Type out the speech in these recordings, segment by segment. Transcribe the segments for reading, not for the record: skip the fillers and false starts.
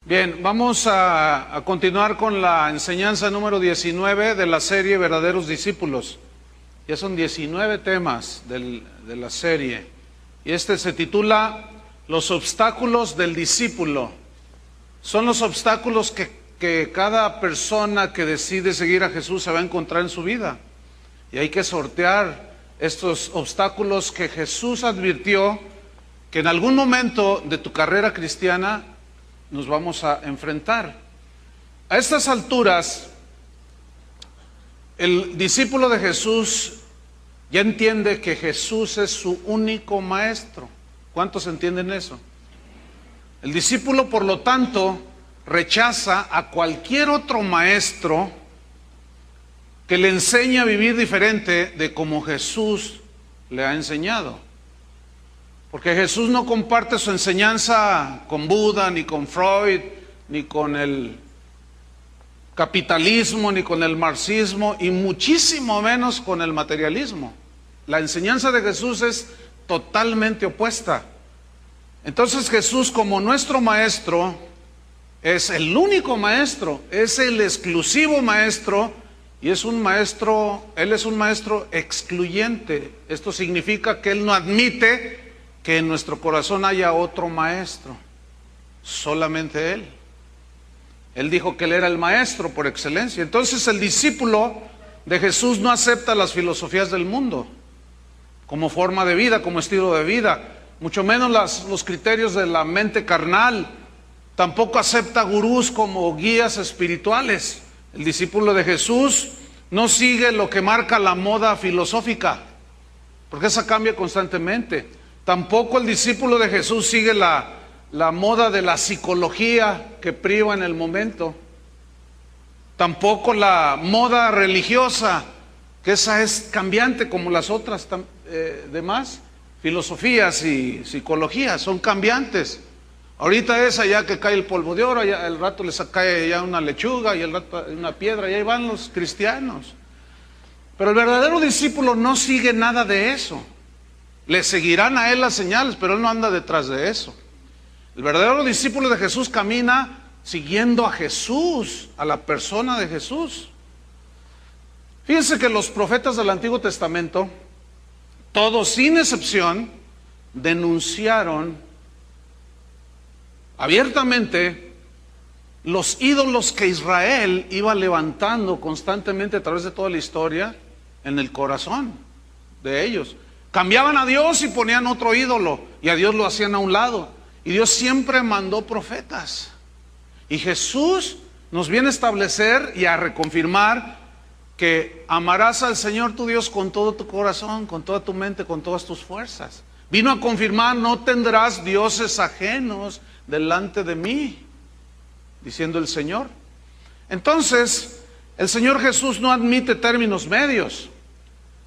Bien, vamos a continuar con la enseñanza número 19 de la serie Verdaderos Discípulos. Ya son 19 temas de la serie. Y este se titula Los obstáculos del discípulo. Son los obstáculos que cada persona que decide seguir a Jesús se va a encontrar en su vida. Y hay que sortear estos obstáculos que Jesús advirtió que en algún momento de tu carrera cristiana nos vamos a enfrentar. A estas alturas, el discípulo de Jesús ya entiende que Jesús es su único maestro. ¿Cuántos entienden eso? El discípulo, por lo tanto, rechaza a cualquier otro maestro que le enseñe a vivir diferente de como Jesús le ha enseñado. Porque Jesús no comparte su enseñanza con Buda, ni con Freud, ni con el capitalismo, ni con el marxismo, y muchísimo menos con el materialismo. La enseñanza de Jesús es totalmente opuesta. Entonces Jesús, como nuestro maestro, es el único maestro, es el exclusivo maestro, y es un maestro, Él es un maestro excluyente. Esto significa que Él no admite que en nuestro corazón haya otro maestro, solamente Él. Él dijo que Él era el maestro por excelencia. Entonces el discípulo de Jesús no acepta las filosofías del mundo como forma de vida, como estilo de vida, mucho menos los criterios de la mente carnal. Tampoco acepta gurús como guías espirituales. El discípulo de Jesús no sigue lo que marca la moda filosófica, porque esa cambia constantemente. Tampoco el discípulo de Jesús sigue la moda de la psicología que priva en el momento. Tampoco la moda religiosa, que esa es cambiante como las otras demás. Filosofías y psicología son cambiantes. Ahorita es allá que cae el polvo de oro, allá el rato les cae ya una lechuga y el rato una piedra, y ahí van los cristianos. Pero el verdadero discípulo no sigue nada de eso. Le seguirán a él las señales, pero él no anda detrás de eso. El verdadero discípulo de Jesús camina siguiendo a Jesús, a la persona de Jesús. Fíjense que los profetas del Antiguo Testamento, todos sin excepción, denunciaron abiertamente los ídolos que Israel iba levantando constantemente a través de toda la historia en el corazón de ellos. Cambiaban a Dios y ponían otro ídolo, y a Dios lo hacían a un lado. Y Dios siempre mandó profetas. Y Jesús nos viene a establecer y a reconfirmar que amarás al Señor tu Dios con todo tu corazón, con toda tu mente, con todas tus fuerzas. Vino a confirmar: no tendrás dioses ajenos delante de mí, diciendo el Señor. Entonces, el Señor Jesús no admite términos medios.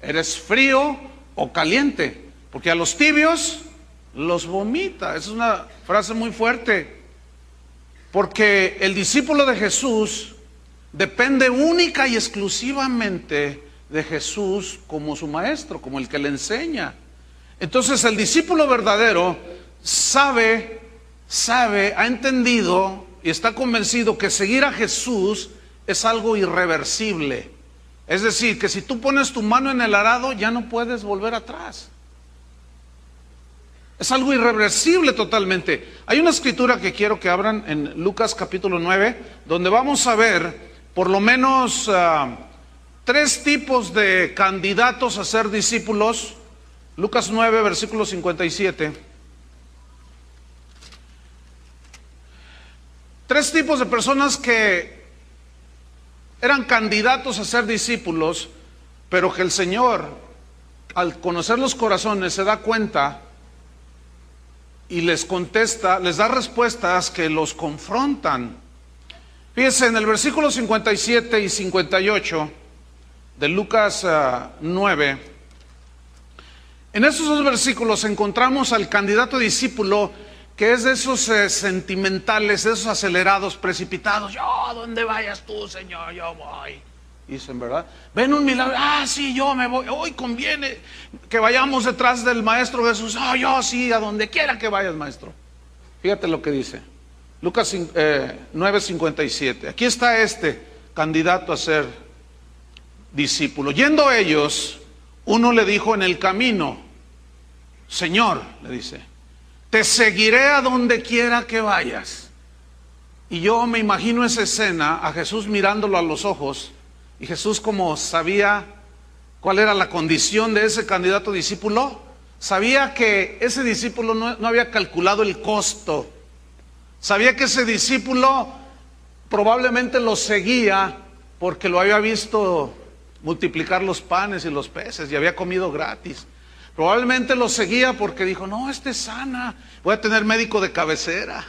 Eres frío o caliente, porque a los tibios los vomita. Esa es una frase muy fuerte, porque el discípulo de Jesús depende única y exclusivamente de Jesús como su maestro, como el que le enseña. Entonces el discípulo verdadero ha entendido y está convencido que seguir a Jesús es algo irreversible. Es decir, que si tú pones tu mano en el arado, ya no puedes volver atrás. Es algo irreversible totalmente. Hay una escritura que quiero que abran en Lucas capítulo 9, donde vamos a ver por lo menos 3 tipos de candidatos a ser discípulos. Lucas 9, versículo 57. 3 tipos de personas que eran candidatos a ser discípulos, pero que el Señor, al conocer los corazones, se da cuenta y les contesta, les da respuestas que los confrontan. Fíjense, en el versículo 57 y 58 de Lucas 9, en esos 2 versículos encontramos al candidato discípulo, que es de esos sentimentales, de esos acelerados, precipitados. Yo, donde vayas tú, Señor, yo voy. Dicen, ¿verdad? Ven un milagro, sí, yo me voy. Hoy conviene que vayamos detrás del Maestro Jesús. Yo sí, a donde quiera que vayas, Maestro. Fíjate lo que dice. Lucas 9:57. Aquí está este candidato a ser discípulo. Yendo ellos, uno le dijo en el camino: Señor, le dice, te seguiré a donde quiera que vayas. Y yo me imagino esa escena, a Jesús mirándolo a los ojos, y Jesús, como sabía cuál era la condición de ese candidato discípulo, sabía que ese discípulo no había calculado el costo. Sabía que ese discípulo probablemente lo seguía porque lo había visto multiplicar los panes y los peces y había comido gratis. Probablemente lo seguía porque dijo: no, este es sana, voy a tener médico de cabecera.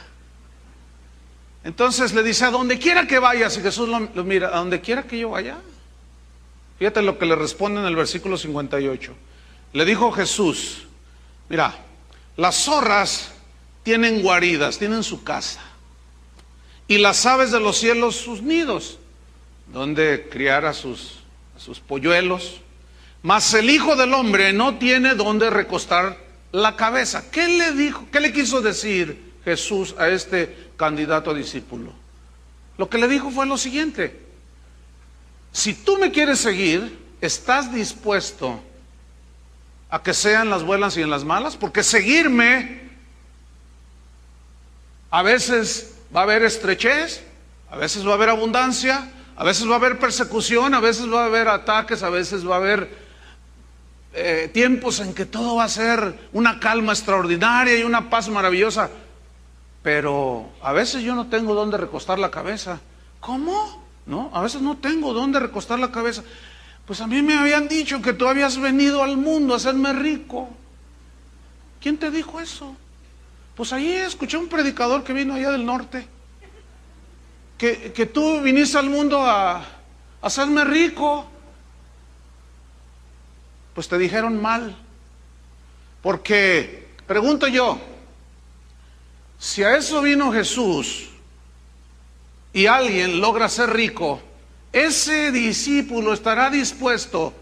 Entonces le dice: a donde quiera que vayas. Y Jesús lo mira: a donde quiera que yo vaya. Fíjate lo que le responde en el versículo 58. Le dijo Jesús: mira, las zorras tienen guaridas, tienen su casa, y las aves de los cielos sus nidos, donde criar a sus polluelos. Mas el Hijo del Hombre no tiene donde recostar la cabeza. ¿Qué le dijo? ¿Qué le quiso decir Jesús a este candidato a discípulo? Lo que le dijo fue lo siguiente: si tú me quieres seguir, ¿estás dispuesto a que sean las buenas y en las malas? Porque seguirme, a veces va a haber estrechez, a veces va a haber abundancia, a veces va a haber persecución, a veces va a haber ataques, a veces va a haber tiempos en que todo va a ser una calma extraordinaria y una paz maravillosa. Pero a veces yo no tengo dónde recostar la cabeza. ¿Cómo? No, a veces no tengo dónde recostar la cabeza. Pues a mí me habían dicho que tú habías venido al mundo a hacerme rico. ¿Quién te dijo eso? Pues ahí escuché un predicador que vino allá del norte, que tú viniste al mundo a hacerme rico. Pues te dijeron mal. Porque, pregunto yo, si a eso vino Jesús y alguien logra ser rico, ¿ese discípulo estará dispuesto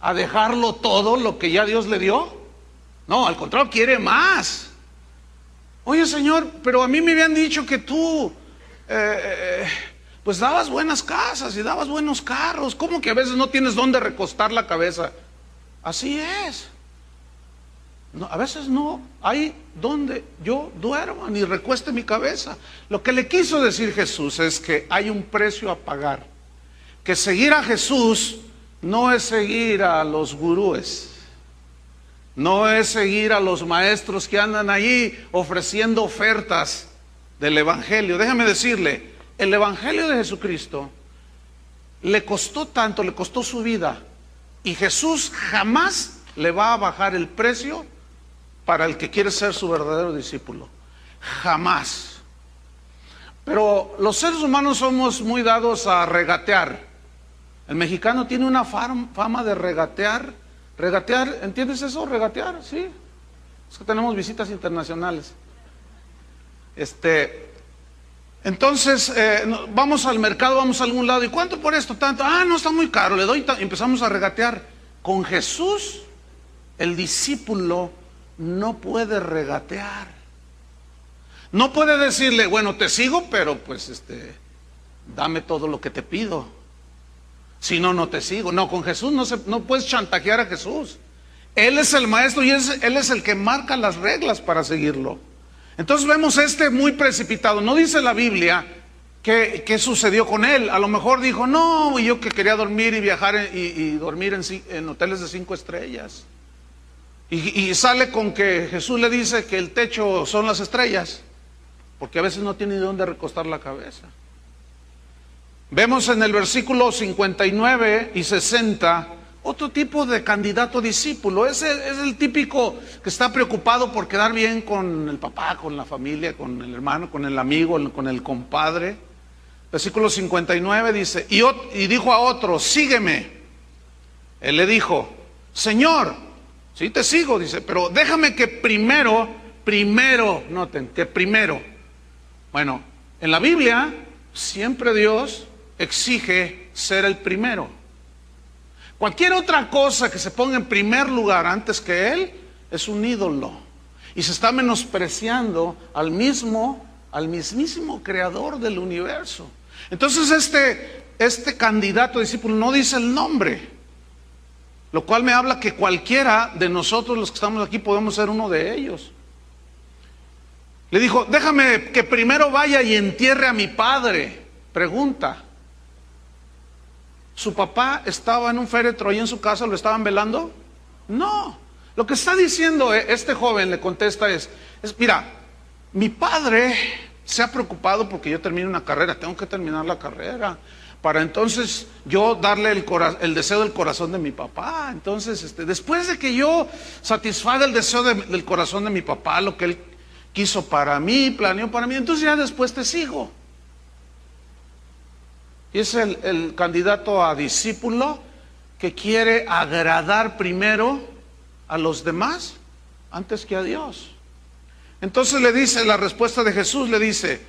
a dejarlo todo lo que ya Dios le dio? No, al contrario, quiere más. Oye, Señor, pero a mí me habían dicho que tú pues dabas buenas casas y dabas buenos carros. ¿Cómo que a veces no tienes dónde recostar la cabeza? Así es. No, a veces no hay donde yo duerma ni recueste mi cabeza. Lo que le quiso decir Jesús es que hay un precio a pagar. Que seguir a Jesús no es seguir a los gurúes. No es seguir a los maestros que andan ahí ofreciendo ofertas del Evangelio. Déjame decirle, el Evangelio de Jesucristo le costó tanto, le costó su vida. Y Jesús jamás le va a bajar el precio para el que quiere ser su verdadero discípulo. Jamás. Pero los seres humanos somos muy dados a regatear. El mexicano tiene una fama de regatear. Regatear, ¿entiendes eso? Regatear, sí. Es que tenemos visitas internacionales. Entonces, vamos al mercado, vamos a algún lado. ¿Y cuánto por esto? Tanto. Ah, no, está muy caro, le doy. Empezamos a regatear. Con Jesús, el discípulo no puede regatear. No puede decirle: bueno, te sigo, pero pues dame todo lo que te pido. Si no, no te sigo. No, con Jesús no puedes chantajear a Jesús. Él es el maestro y Él es el que marca las reglas para seguirlo. Entonces vemos muy precipitado. No dice la Biblia qué sucedió con él. A lo mejor dijo: no, yo que quería dormir y viajar y dormir en hoteles de 5 estrellas. Y sale con que Jesús le dice que el techo son las estrellas, porque a veces no tiene ni dónde recostar la cabeza. Vemos en el versículo 59 y 60 otro tipo de candidato discípulo. Ese es el típico que está preocupado por quedar bien con el papá, con la familia, con el hermano, con el amigo, con el compadre. Versículo 59 dice: y dijo a otro: sígueme. Él le dijo: Señor, sí te sigo, dice, pero déjame que primero, noten, que primero. Bueno, en la Biblia siempre Dios exige ser el primero. Cualquier otra cosa que se ponga en primer lugar antes que Él es un ídolo. Y se está menospreciando al mismo al mismísimo creador del universo. Entonces este candidato a discípulo no dice el nombre, lo cual me habla que cualquiera de nosotros los que estamos aquí podemos ser uno de ellos. Le dijo, déjame que primero vaya y entierre a mi padre. Pregunta, ¿su papá estaba en un féretro ahí en su casa? ¿Lo estaban velando? No. Lo que está diciendo este joven, le contesta es mira, mi padre se ha preocupado porque yo termine una carrera, tengo que terminar la carrera, para entonces yo darle el deseo del corazón de mi papá. Entonces, después de que yo satisfaga el deseo del corazón de mi papá, lo que él quiso para mí, planeó para mí, entonces ya después te sigo. Y es el candidato a discípulo que quiere agradar primero a los demás antes que a Dios. Entonces le dice, la respuesta de Jesús le dice,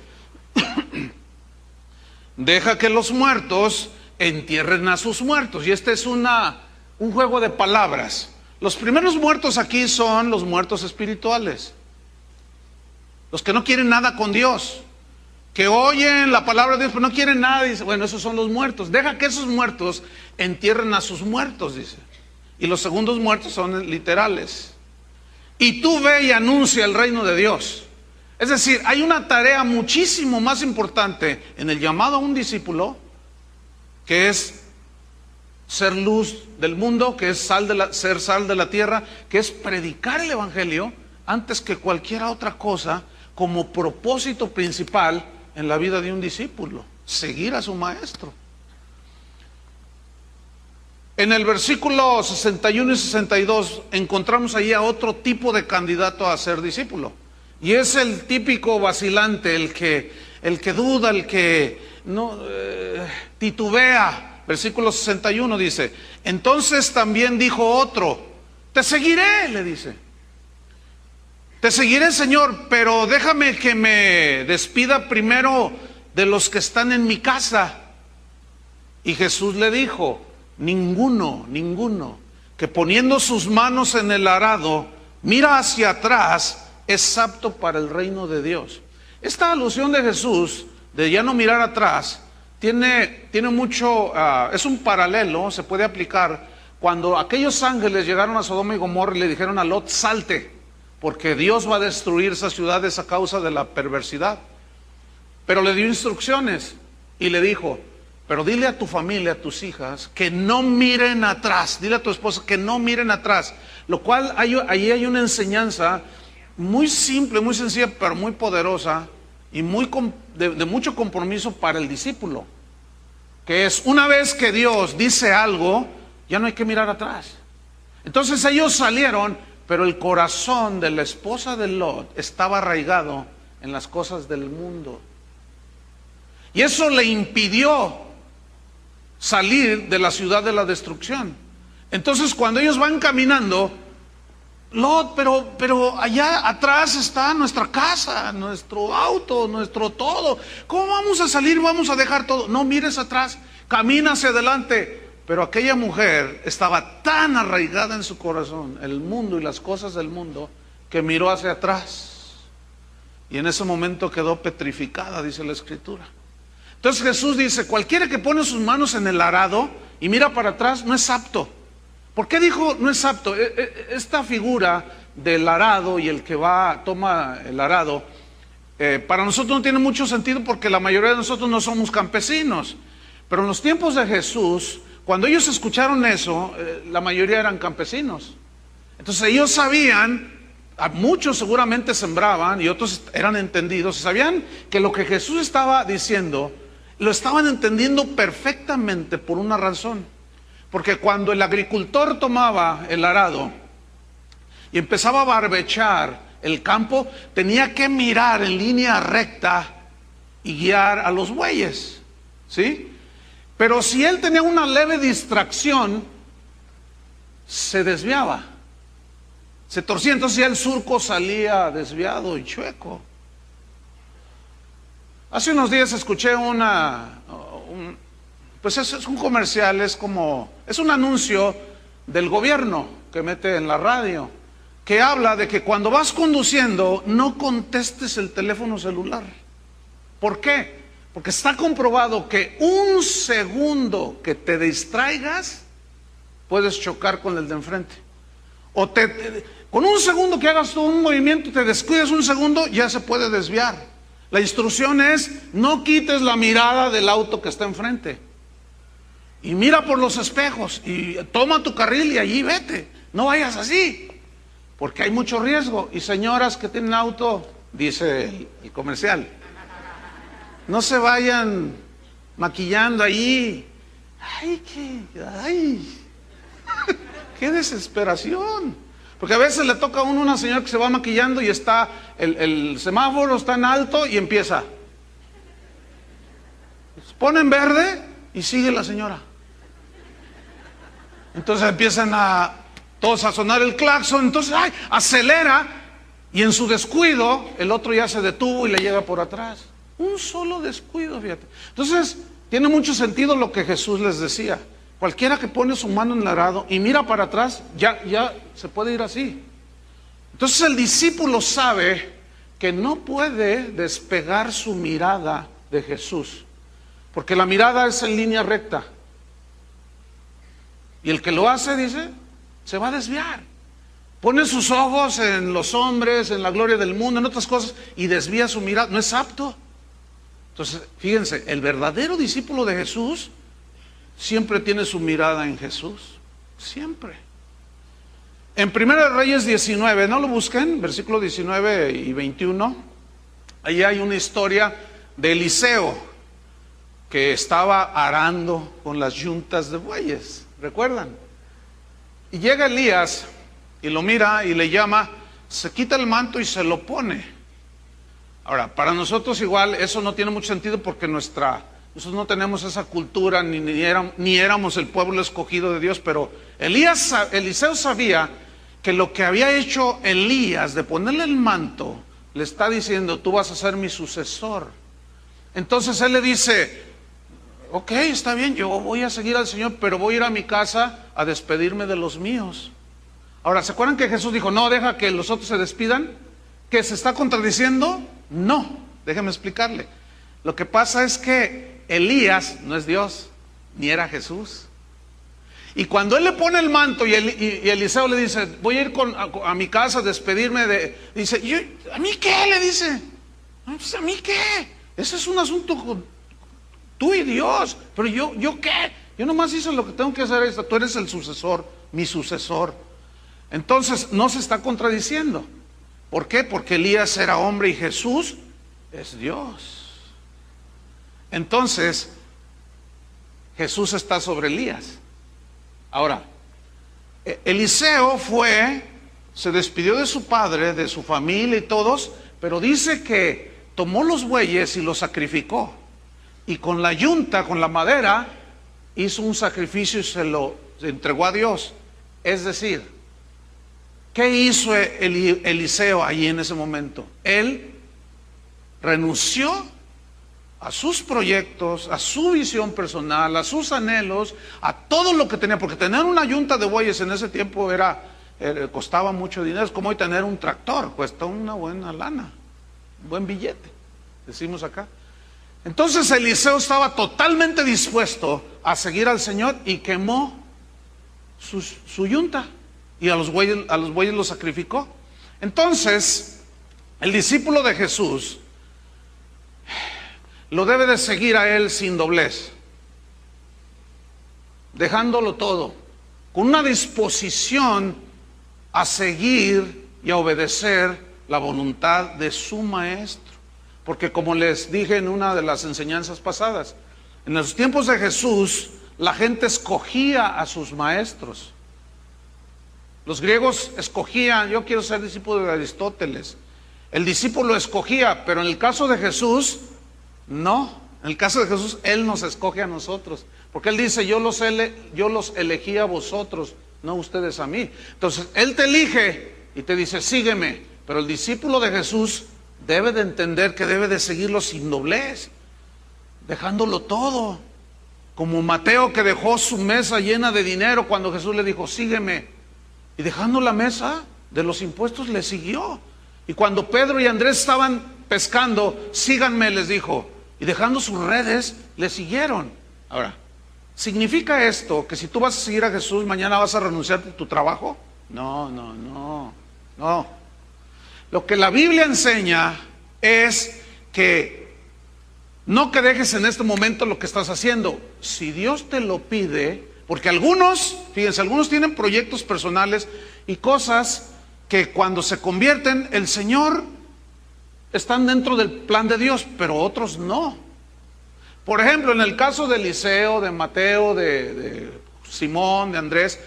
deja que los muertos entierren a sus muertos. Y este es un juego de palabras. Los primeros muertos aquí son los muertos espirituales, los que no quieren nada con Dios, que oyen la palabra de Dios pero no quieren nada. Dice, bueno, esos son los muertos. Deja que esos muertos entierren a sus muertos, dice. Y los segundos muertos son literales. Y tú ve y anuncia el reino de Dios. Es decir, hay una tarea muchísimo más importante en el llamado a un discípulo, que es ser luz del mundo, que es ser sal de la tierra, que es predicar el evangelio antes que cualquier otra cosa, como propósito principal en la vida de un discípulo, seguir a su maestro. En el versículo 61 y 62 encontramos ahí a otro tipo de candidato a ser discípulo. Y es el típico vacilante, el que duda, el que no titubea. Versículo 61 dice, entonces también dijo otro, te seguiré, le dice. Te seguiré, Señor, pero déjame que me despida primero de los que están en mi casa. Y Jesús le dijo, ninguno que poniendo sus manos en el arado mira hacia atrás es apto para el reino de Dios. Esta alusión de Jesús de ya no mirar atrás tiene mucho, es un paralelo, se puede aplicar cuando aquellos ángeles llegaron a Sodoma y Gomorra y le dijeron a Lot, salte, porque Dios va a destruir esas ciudades a causa de la perversidad. Pero le dio instrucciones y le dijo, pero dile a tu familia, a tus hijas, que no miren atrás. Dile a tu esposa que no miren atrás. Lo cual, ahí hay una enseñanza muy simple, muy sencilla, pero muy poderosa y de mucho compromiso para el discípulo. Que es, una vez que Dios dice algo, ya no hay que mirar atrás. Entonces ellos salieron, pero el corazón de la esposa de Lot estaba arraigado en las cosas del mundo. Y eso le impidió salir de la ciudad de la destrucción. Entonces cuando ellos van caminando, Lot, pero allá atrás está nuestra casa, nuestro auto, nuestro todo. ¿Cómo vamos a salir? Vamos a dejar todo. No mires atrás, camina hacia adelante. Pero aquella mujer estaba tan arraigada en su corazón, el mundo y las cosas del mundo, que miró hacia atrás. Y en ese momento quedó petrificada, dice la Escritura. Entonces Jesús dice, cualquiera que pone sus manos en el arado y mira para atrás no es apto. ¿Por qué dijo no es apto? Esta figura del arado y el que toma el arado, para nosotros no tiene mucho sentido porque la mayoría de nosotros no somos campesinos. Pero en los tiempos de Jesús, cuando ellos escucharon eso, la mayoría eran campesinos. Entonces ellos sabían, a muchos seguramente sembraban y otros eran entendidos, sabían que lo que Jesús estaba diciendo, lo estaban entendiendo perfectamente por una razón. Porque cuando el agricultor tomaba el arado y empezaba a barbechar el campo, tenía que mirar en línea recta y guiar a los bueyes, ¿sí? Pero si él tenía una leve distracción, se desviaba, se torcía, entonces ya el surco salía desviado y chueco. Hace unos días escuché pues es un comercial, es un anuncio del gobierno que mete en la radio, que habla de que cuando vas conduciendo no contestes el teléfono celular. ¿Por qué? Porque está comprobado que un segundo que te distraigas, puedes chocar con el de enfrente. O con un segundo que hagas tú un movimiento, te descuides un segundo, ya se puede desviar. La instrucción es, no quites la mirada del auto que está enfrente. Y mira por los espejos, y toma tu carril y allí vete. No vayas así, porque hay mucho riesgo. Y señoras que tienen auto, dice el comercial, no se vayan maquillando ahí. Ay, qué desesperación. Porque a veces le toca a uno una señora que se va maquillando y está, el semáforo está en alto y empieza. Se pone en verde y sigue la señora. Entonces empiezan todos a sonar el claxon, entonces acelera y en su descuido el otro ya se detuvo y le llega por atrás. Un solo descuido, fíjate. Entonces tiene mucho sentido lo que Jesús les decía. Cualquiera que pone su mano en el arado y mira para atrás, ya se puede ir así. Entonces el discípulo sabe que no puede despegar su mirada de Jesús, porque la mirada es en línea recta. Y el que lo hace, dice, se va a desviar. Pone sus ojos en los hombres, en la gloria del mundo, en otras cosas, y desvía su mirada. No es apto. Entonces, fíjense, el verdadero discípulo de Jesús siempre tiene su mirada en Jesús. Siempre. En 1 Reyes 19, no lo busquen, versículo 19 y 21, ahí hay una historia de Eliseo que estaba arando con las yuntas de bueyes. ¿Recuerdan? Y llega Elías y lo mira y le llama, se quita el manto y se lo pone. Ahora, para nosotros igual eso no tiene mucho sentido porque nosotros no tenemos esa cultura, ni éramos el pueblo escogido de Dios, pero Eliseo sabía que lo que había hecho Elías de ponerle el manto, le está diciendo, tú vas a ser mi sucesor. Entonces él le dice, ok, está bien, yo voy a seguir al Señor, pero voy a ir a mi casa a despedirme de los míos. Ahora, ¿se acuerdan que Jesús dijo, no, deja que los otros se despidan? ¿Que se está contradiciendo? No, déjeme explicarle. Lo que pasa es que Elías no es Dios, ni era Jesús. Y cuando él le pone el manto y Eliseo le dice, voy a ir a mi casa a despedirme dice, ¿a mí qué? Le dice, no, pues, ¿a mí qué? Ese es un asunto tú y Dios, pero yo qué, yo nomás hice lo que tengo que hacer, tú eres el sucesor, mi sucesor. Entonces no se está contradiciendo. ¿Por qué? Porque Elías era hombre y Jesús es Dios. Entonces Jesús está sobre Elías. Ahora, Eliseo se despidió de su padre, de su familia y todos, pero dice que tomó los bueyes y los sacrificó. Y con la yunta, con la madera, hizo un sacrificio y se entregó a Dios. Es decir, ¿qué hizo Eliseo allí en ese momento? Él renunció a sus proyectos, a su visión personal, a sus anhelos, a todo lo que tenía, porque tener una yunta de bueyes en ese tiempo costaba mucho dinero. Es como hoy tener un tractor, cuesta una buena lana, un buen billete, decimos acá. Entonces Eliseo estaba totalmente dispuesto a seguir al Señor y quemó su yunta y a los bueyes los sacrificó. Entonces el discípulo de Jesús lo debe de seguir a él sin doblez, dejándolo todo, con una disposición a seguir y a obedecer la voluntad de su maestro. Porque como les dije en una de las enseñanzas pasadas, en los tiempos de Jesús la gente escogía a sus maestros. Los griegos escogían, yo quiero ser discípulo de Aristóteles. El discípulo escogía, pero en el caso de Jesús, no. En el caso de Jesús, Él nos escoge a nosotros. Porque Él dice, yo los elegí a vosotros, no ustedes a mí. Entonces, Él te elige y te dice, sígueme. Pero el discípulo de Jesús debe de entender que debe de seguirlo sin doblez, dejándolo todo. Como Mateo, que dejó su mesa llena de dinero cuando Jesús le dijo, sígueme. Y dejando la mesa de los impuestos le siguió. Y cuando Pedro y Andrés estaban pescando, síganme, les dijo. y dejando sus redes, le siguieron. Ahora, ¿significa esto que si tú vas a seguir a Jesús, mañana vas a renunciar a tu trabajo? No, no, no, no. Lo que la Biblia enseña es que no que dejes en este momento lo que estás haciendo. Si Dios te lo pide, porque algunos, fíjense, algunos tienen proyectos personales y cosas que cuando se convierten, el Señor están dentro del plan de Dios, pero otros no. Por ejemplo, en el caso de Eliseo, de Mateo, de Simón, de Andrés,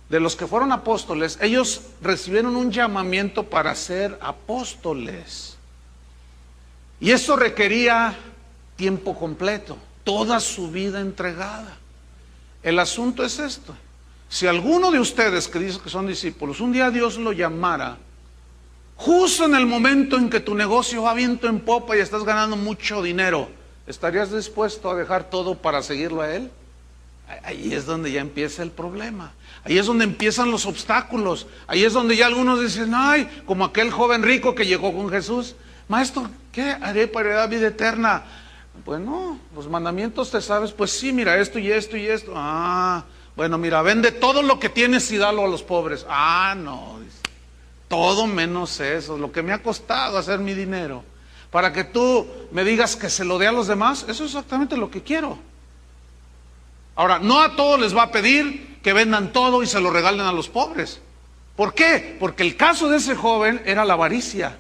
de los que fueron apóstoles, ellos recibieron un llamamiento para ser apóstoles. Y eso requería tiempo completo, toda su vida entregada. El asunto es esto: si alguno de ustedes que dice que son discípulos, un día Dios lo llamara, justo en el momento en que tu negocio va viento en popa y estás ganando mucho dinero, ¿estarías dispuesto a dejar todo para seguirlo a Él? Ahí es donde ya empieza el problema. Ahí es donde empiezan los obstáculos. Ahí es donde ya algunos dicen, ay, como aquel joven rico que llegó con Jesús: Maestro, ¿qué haré para la vida eterna? Bueno, los mandamientos te sabes. Pues sí, mira, esto y esto y esto. Ah, bueno, mira, vende todo lo que tienes y dalo a los pobres. Ah, no, dice, todo menos eso, lo que me ha costado hacer mi dinero, para que tú me digas que se lo dé a los demás. Eso es exactamente lo que quiero. Ahora, no a todos les va a pedir que vendan todo y se lo regalen a los pobres. ¿Por qué? Porque el caso de ese joven era la avaricia.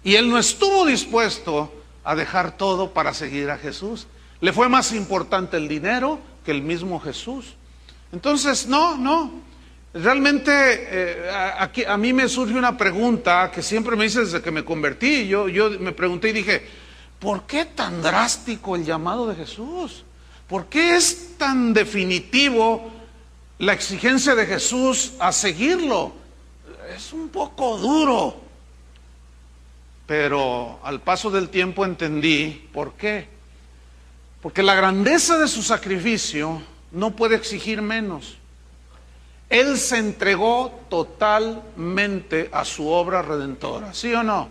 Y él no estuvo dispuesto a dejar todo para seguir a Jesús. Le fue más importante el dinero que el mismo Jesús. Entonces, no. Realmente aquí a mí me surge una pregunta que siempre me hice desde que me convertí. Yo me pregunté y dije, ¿por qué tan drástico el llamado de Jesús? ¿Por qué es tan definitivo la exigencia de Jesús a seguirlo? Es un poco duro. Pero al paso del tiempo entendí por qué. Porque la grandeza de su sacrificio no puede exigir menos. Él se entregó totalmente a su obra redentora, ¿sí o no?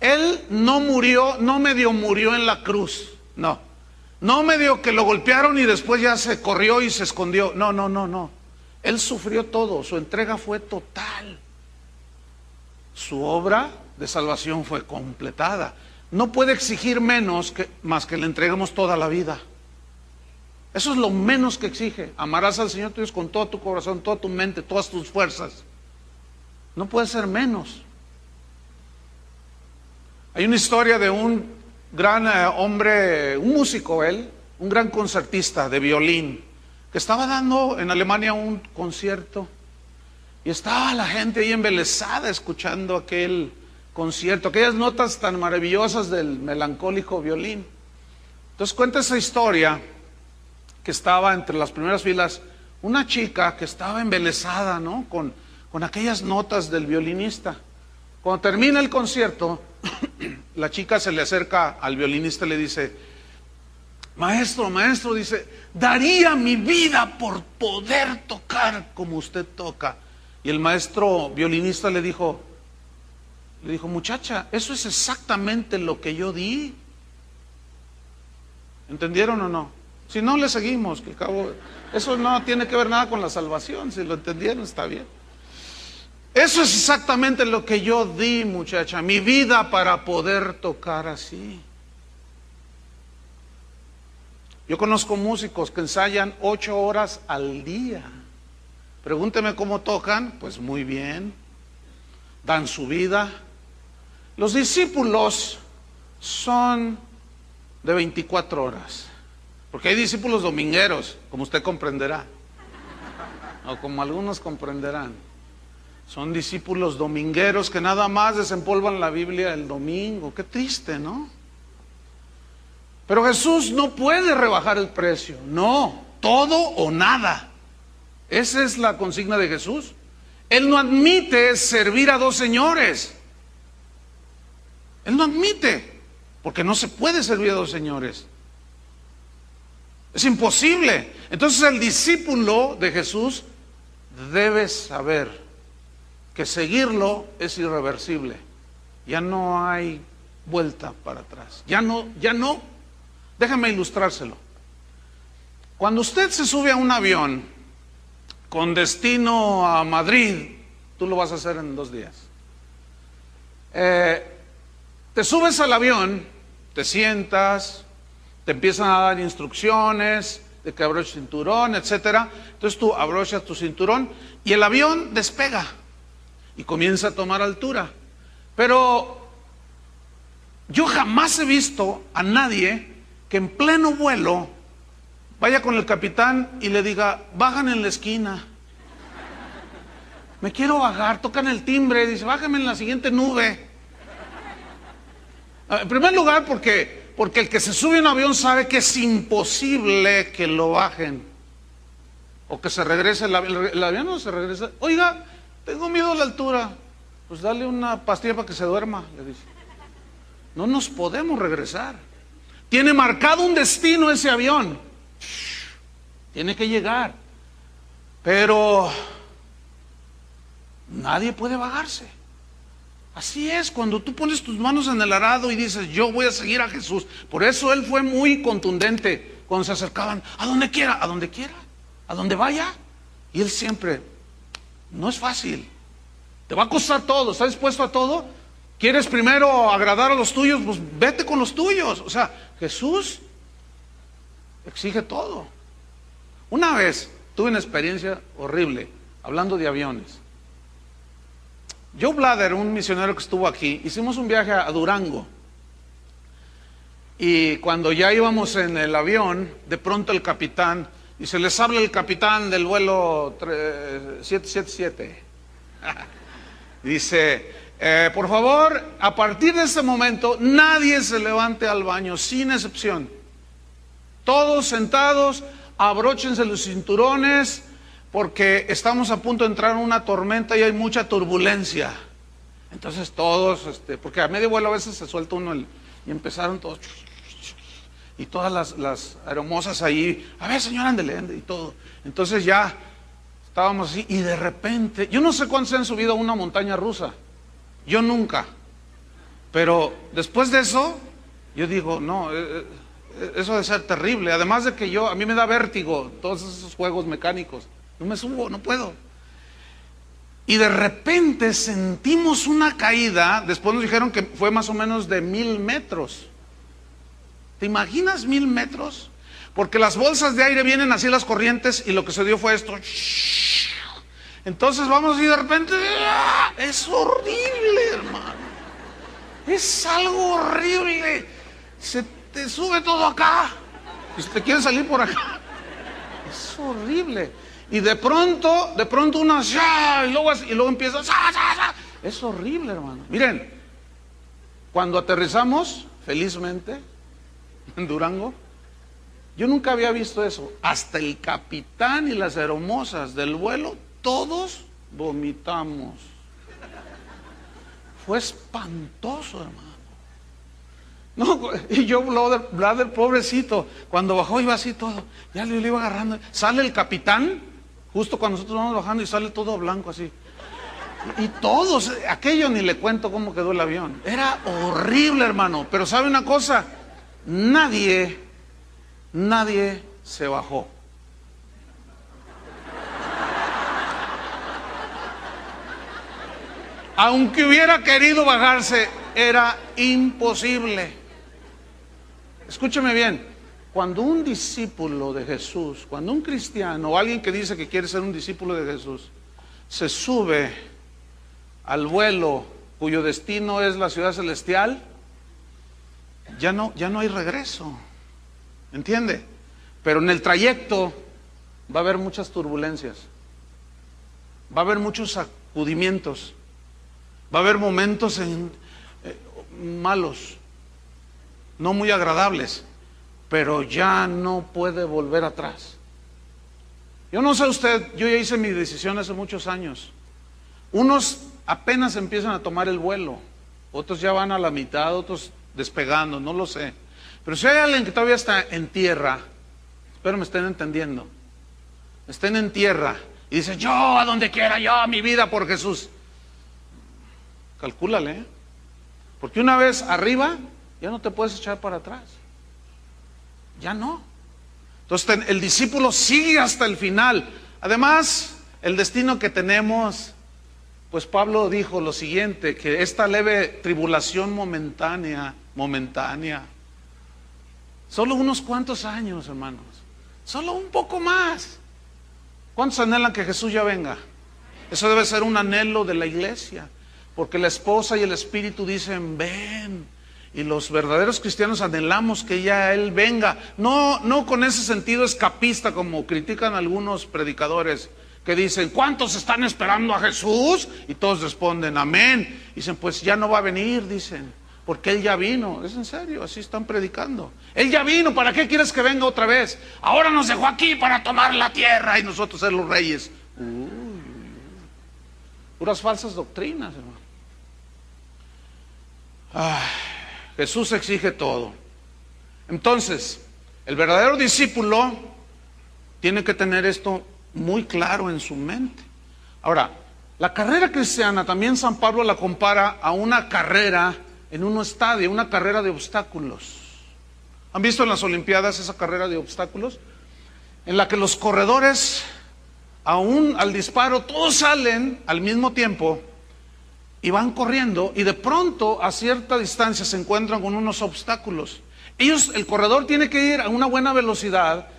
Él no murió, no medio murió en la cruz, no. No medio que lo golpearon y después ya se corrió y se escondió. No. Él sufrió todo, su entrega fue total. Su obra de salvación fue completada. No puede exigir menos más que le entreguemos toda la vida. Eso es lo menos que exige. Amarás al Señor tu Dios con todo tu corazón, toda tu mente, todas tus fuerzas. No puede ser menos. Hay una historia de un gran hombre, un músico él, un gran concertista de violín, que estaba dando en Alemania un concierto y estaba la gente ahí embelesada escuchando aquel concierto, aquellas notas tan maravillosas del melancólico violín. Entonces cuenta esa historia que estaba entre las primeras filas una chica que estaba embelesada, ¿no?, con aquellas notas del violinista. Cuando termina el concierto, la chica se le acerca al violinista y le dice, maestro, dice, daría mi vida por poder tocar como usted toca. Y el maestro violinista le dijo, muchacha, eso es exactamente lo que yo di. ¿Entendieron o no? Si no, le seguimos, que eso no tiene que ver nada con la salvación. Si lo entendieron, está bien. Eso es exactamente lo que yo di, muchacha, mi vida para poder tocar así. Yo conozco músicos que ensayan 8 horas al día. Pregúnteme cómo tocan, pues muy bien, dan su vida. Los discípulos son de 24 horas, porque hay discípulos domingueros, como usted comprenderá, o como algunos comprenderán. Son discípulos domingueros que nada más desempolvan la Biblia el domingo. Qué triste, ¿no? Pero Jesús no puede rebajar el precio. No, todo o nada. Esa es la consigna de Jesús. Él no admite servir a dos señores. Él no admite, porque no se puede servir a dos señores. Es imposible. Entonces el discípulo de Jesús debe saber que seguirlo es irreversible. Ya no hay vuelta para atrás. Ya no, ya no. Déjame ilustrárselo. Cuando usted se sube a un avión con destino a Madrid, tú lo vas a hacer en 2 días. Te subes al avión, te sientas, te empiezan a dar instrucciones de que abroches cinturón, etcétera. Entonces tú abrochas tu cinturón y el avión despega y comienza a tomar altura. Pero yo jamás he visto a nadie que en pleno vuelo vaya con el capitán y le diga, bajan en la esquina. Me quiero bajar, tocan el timbre, dice, bájame en la siguiente nube. En primer lugar, porque el que se sube a un avión sabe que es imposible que lo bajen. O que se regrese, el avión no se regresa. Oiga, tengo miedo a la altura. Pues dale una pastilla para que se duerma, le dice. No nos podemos regresar. Tiene marcado un destino ese avión. Tiene que llegar. Pero nadie puede bajarse. Así es, cuando tú pones tus manos en el arado y dices, yo voy a seguir a Jesús. Por eso él fue muy contundente cuando se acercaban, a donde quiera, a donde vaya. Y él siempre, no es fácil, te va a costar todo, ¿estás dispuesto a todo? ¿Quieres primero agradar a los tuyos? Pues vete con los tuyos. O sea, Jesús exige todo. Una vez tuve una experiencia horrible, hablando de aviones. Joe Blader, un misionero que estuvo aquí, hicimos un viaje a Durango. Y cuando ya íbamos en el avión, de pronto el capitán, y se les habla el capitán del vuelo 777. Dice, por favor, a partir de este momento, nadie se levante al baño, sin excepción. Todos sentados, abróchense los cinturones, porque estamos a punto de entrar en una tormenta y hay mucha turbulencia. Entonces todos, porque a medio vuelo a veces se suelta uno y empezaron todos, y todas las aeromosas ahí, a ver señor, ándele, y todo. Entonces ya estábamos así, y de repente, yo no sé cuántos se han subido a una montaña rusa, yo nunca, pero después de eso, yo digo, no, eso debe ser terrible, además de que a mí me da vértigo, todos esos juegos mecánicos. No me subo, no puedo. Y de repente sentimos una caída. Después nos dijeron que fue más o menos de 1000 metros. ¿Te imaginas 1000 metros? Porque las bolsas de aire vienen así las corrientes y lo que se dio fue esto. Entonces vamos y de repente es horrible, hermano. Es algo horrible. Se te sube todo acá y se te quiere salir por acá. Es horrible. Y de pronto una y luego empieza. Es horrible, hermano. Miren, cuando aterrizamos, felizmente, en Durango, yo nunca había visto eso. Hasta el capitán y las aeromosas del vuelo, todos vomitamos. Fue espantoso, hermano. No, y yo, Blader, pobrecito, cuando bajó iba así todo, ya le iba agarrando. Sale el capitán, justo cuando nosotros vamos bajando, y sale todo blanco así. Y todos, aquello ni le cuento cómo quedó el avión. Era horrible, hermano. Pero ¿sabe una cosa? Nadie se bajó. Aunque hubiera querido bajarse, era imposible. Escúcheme bien, cuando un discípulo de Jesús, cuando un cristiano o alguien que dice que quiere ser un discípulo de Jesús, se sube al vuelo cuyo destino es la ciudad celestial, ya no hay regreso, ¿entiende? Pero en el trayecto va a haber muchas turbulencias, va a haber muchos sacudimientos, va a haber momentos malos, no muy agradables, pero ya no puede volver atrás. Yo no sé usted, yo ya hice mi decisión hace muchos años. Unos apenas empiezan a tomar el vuelo, otros ya van a la mitad, otros despegando, no lo sé. Pero si hay alguien que todavía está en tierra, espero me estén entendiendo, estén en tierra y dice, yo a donde quiera, yo mi vida por Jesús. Calcúlale, Porque una vez arriba, ya no te puedes echar para atrás. Ya no. Entonces el discípulo sigue hasta el final. Además, el destino que tenemos, pues Pablo dijo lo siguiente, que esta leve tribulación momentánea, solo unos cuantos años, hermanos, solo un poco más. ¿Cuántos anhelan que Jesús ya venga? Eso debe ser un anhelo de la iglesia, porque la esposa y el espíritu dicen, ven. Y los verdaderos cristianos anhelamos que ya Él venga. No con ese sentido escapista como critican algunos predicadores que dicen, ¿cuántos están esperando a Jesús? Y todos responden, amén. Dicen, pues ya no va a venir, dicen, porque Él ya vino. Es en serio, así están predicando. Él ya vino, ¿para qué quieres que venga otra vez? Ahora nos dejó aquí para tomar la tierra y nosotros ser los reyes. Puras falsas doctrinas, hermano. Jesús exige todo. Entonces, el verdadero discípulo tiene que tener esto muy claro en su mente. Ahora, la carrera cristiana también San Pablo la compara a una carrera en un estadio, una carrera de obstáculos. ¿Han visto en las Olimpiadas esa carrera de obstáculos? En la que los corredores, aún al disparo, todos salen al mismo tiempo y van corriendo, y de pronto a cierta distancia se encuentran con unos obstáculos. El corredor tiene que ir a una buena velocidad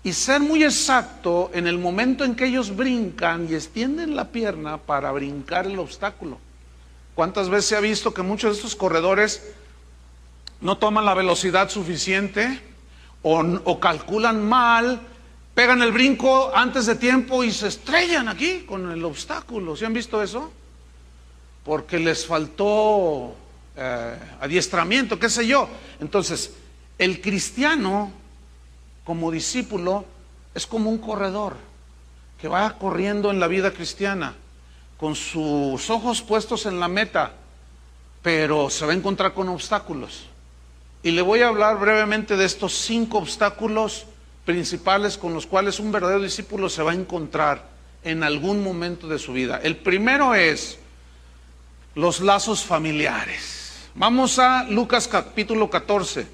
y ser muy exacto en el momento en que ellos brincan y extienden la pierna para brincar el obstáculo. ¿Cuántas veces se ha visto que muchos de estos corredores no toman la velocidad suficiente o calculan mal, pegan el brinco antes de tiempo y se estrellan aquí con el obstáculo? ¿Sí han visto eso? Porque les faltó adiestramiento, qué sé yo. Entonces, el cristiano como discípulo es como un corredor que va corriendo en la vida cristiana con sus ojos puestos en la meta, pero se va a encontrar con obstáculos. Y le voy a hablar brevemente de estos 5 obstáculos principales con los cuales un verdadero discípulo se va a encontrar en algún momento de su vida. El primero es los lazos familiares. Vamos a Lucas capítulo 14.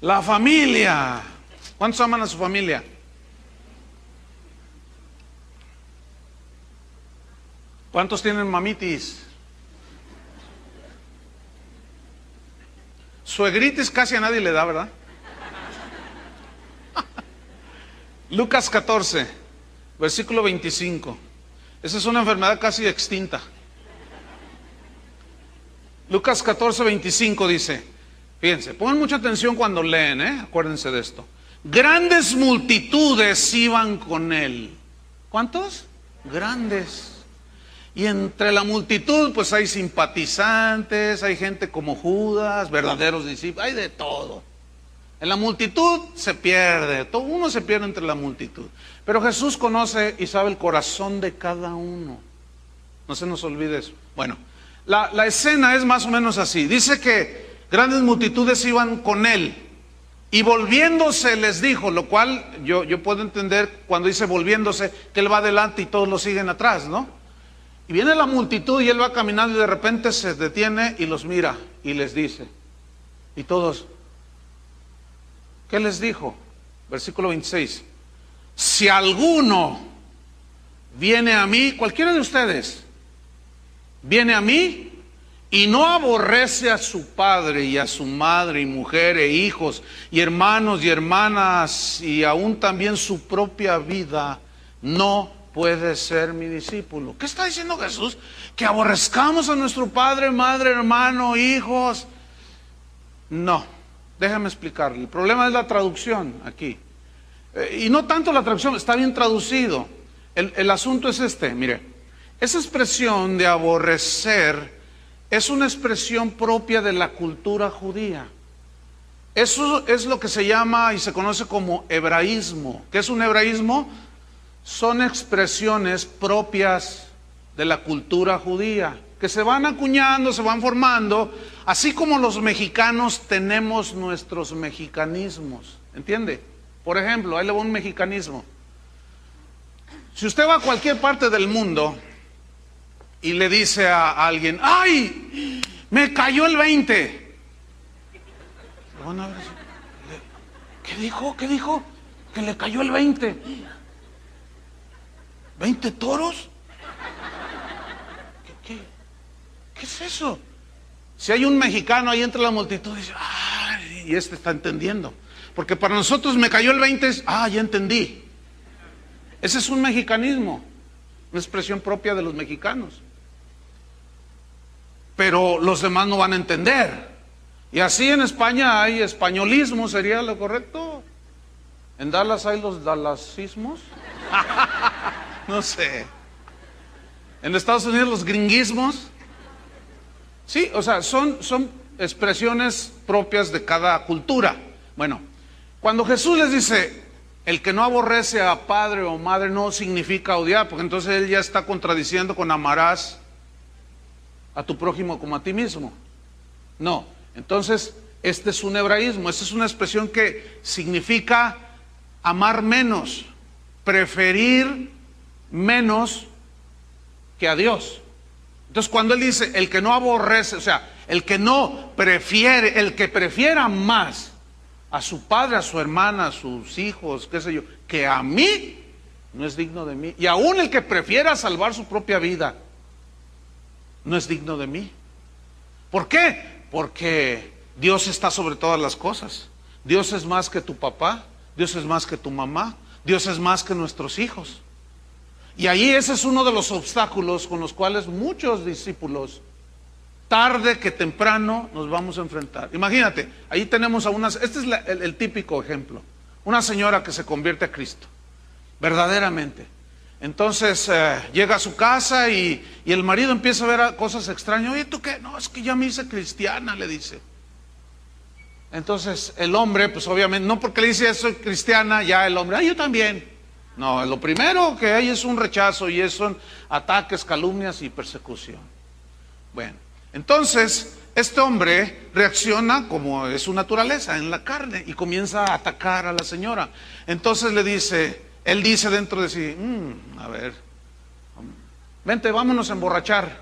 La familia. ¿Cuántos aman a su familia? ¿Cuántos tienen mamitis? Suegritis casi a nadie le da, ¿verdad? Lucas 14, versículo 25. Esa es una enfermedad casi extinta. Lucas 14, 25 dice, fíjense, pongan mucha atención cuando leen, acuérdense de esto. Grandes multitudes iban con él. ¿Cuántos? Grandes. Y entre la multitud pues hay simpatizantes, hay gente como Judas, verdaderos discípulos, hay de todo. En la multitud se pierde, uno se pierde entre la multitud. Pero Jesús conoce y sabe el corazón de cada uno. No se nos olvide eso. Bueno, la escena es más o menos así. Dice que grandes multitudes iban con él. Y volviéndose les dijo, lo cual yo puedo entender cuando dice volviéndose, que él va adelante y todos lo siguen atrás, ¿no? Y viene la multitud y él va caminando y de repente se detiene y los mira y les dice. Y todos, ¿qué les dijo? Versículo 26. Si alguno viene a mí, cualquiera de ustedes, viene a mí y no aborrece a su padre y a su madre y mujer e hijos y hermanos y hermanas y aún también su propia vida, no puede ser mi discípulo. ¿Qué está diciendo Jesús? Que aborrezcamos a nuestro padre, madre, hermano, hijos. No, déjame explicarle. El problema es la traducción aquí. Y no tanto la traducción, está bien traducido. El asunto es este, mire. Esa expresión de aborrecer es una expresión propia de la cultura judía. Eso es lo que se llama y se conoce como hebraísmo. ¿Qué es un hebraísmo? Son expresiones propias de la cultura judía, que se van acuñando, se van formando, así como los mexicanos tenemos nuestros mexicanismos, ¿entiende? Por ejemplo, ahí le va un mexicanismo. Si usted va a cualquier parte del mundo y le dice a alguien, ¡ay! Me cayó el 20. Bueno, ¿qué dijo? ¿Qué dijo? Que le cayó el 20. ¿20 toros? ¿Qué es eso? Si hay un mexicano ahí entre la multitud, dice, ¡ay! Y este está entendiendo. Porque para nosotros me cayó el 20, ya entendí. Ese es un mexicanismo, una expresión propia de los mexicanos. Pero los demás no van a entender. Y así en España hay españolismo, ¿sería lo correcto? ¿En Dallas hay los dalasismos? No sé. ¿En Estados Unidos los gringuismos? Sí, o sea, son expresiones propias de cada cultura. Bueno, cuando Jesús les dice, el que no aborrece a padre o madre no significa odiar, porque entonces él ya está contradiciendo con amarás a tu prójimo como a ti mismo. No, entonces este es un hebraísmo, esta es una expresión que significa amar menos, preferir menos que a Dios. Entonces cuando él dice el que no aborrece, o sea, el que no prefiere, el que prefiera más a su padre, a su hermana, a sus hijos, qué sé yo, que a mí, no es digno de mí. Y aún el que prefiera salvar su propia vida, no es digno de mí. ¿Por qué? Porque Dios está sobre todas las cosas. Dios es más que tu papá, Dios es más que tu mamá, Dios es más que nuestros hijos. Y ahí ese es uno de los obstáculos con los cuales muchos discípulos, tarde que temprano, nos vamos a enfrentar. Imagínate, ahí tenemos a unas, este es el típico ejemplo, una señora que se convierte a Cristo, verdaderamente. Entonces llega a su casa y el marido empieza a ver cosas extrañas. Oye, ¿tú qué? No, es que ya me hice cristiana, le dice. Entonces el hombre, pues obviamente, no porque le dice soy cristiana, ya el hombre, yo también. No, lo primero que hay es un rechazo y son ataques, calumnias y persecución. Bueno, entonces este hombre reacciona como es su naturaleza, en la carne, y comienza a atacar a la señora. Entonces le dice... Él dice dentro de sí, a ver, vente, vámonos a emborrachar.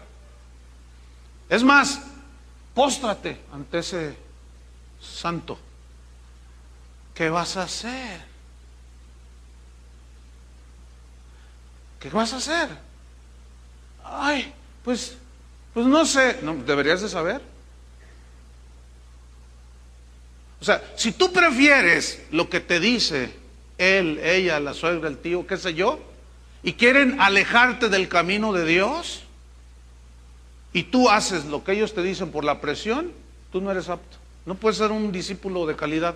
Es más, póstrate ante ese santo. ¿Qué vas a hacer? ¿Qué vas a hacer? Ay, pues no sé. No, deberías de saber. O sea, si tú prefieres lo que te dice él, ella, la suegra, el tío, qué sé yo, y quieren alejarte del camino de Dios, y tú haces lo que ellos te dicen por la presión, tú no eres apto. No puedes ser un discípulo de calidad.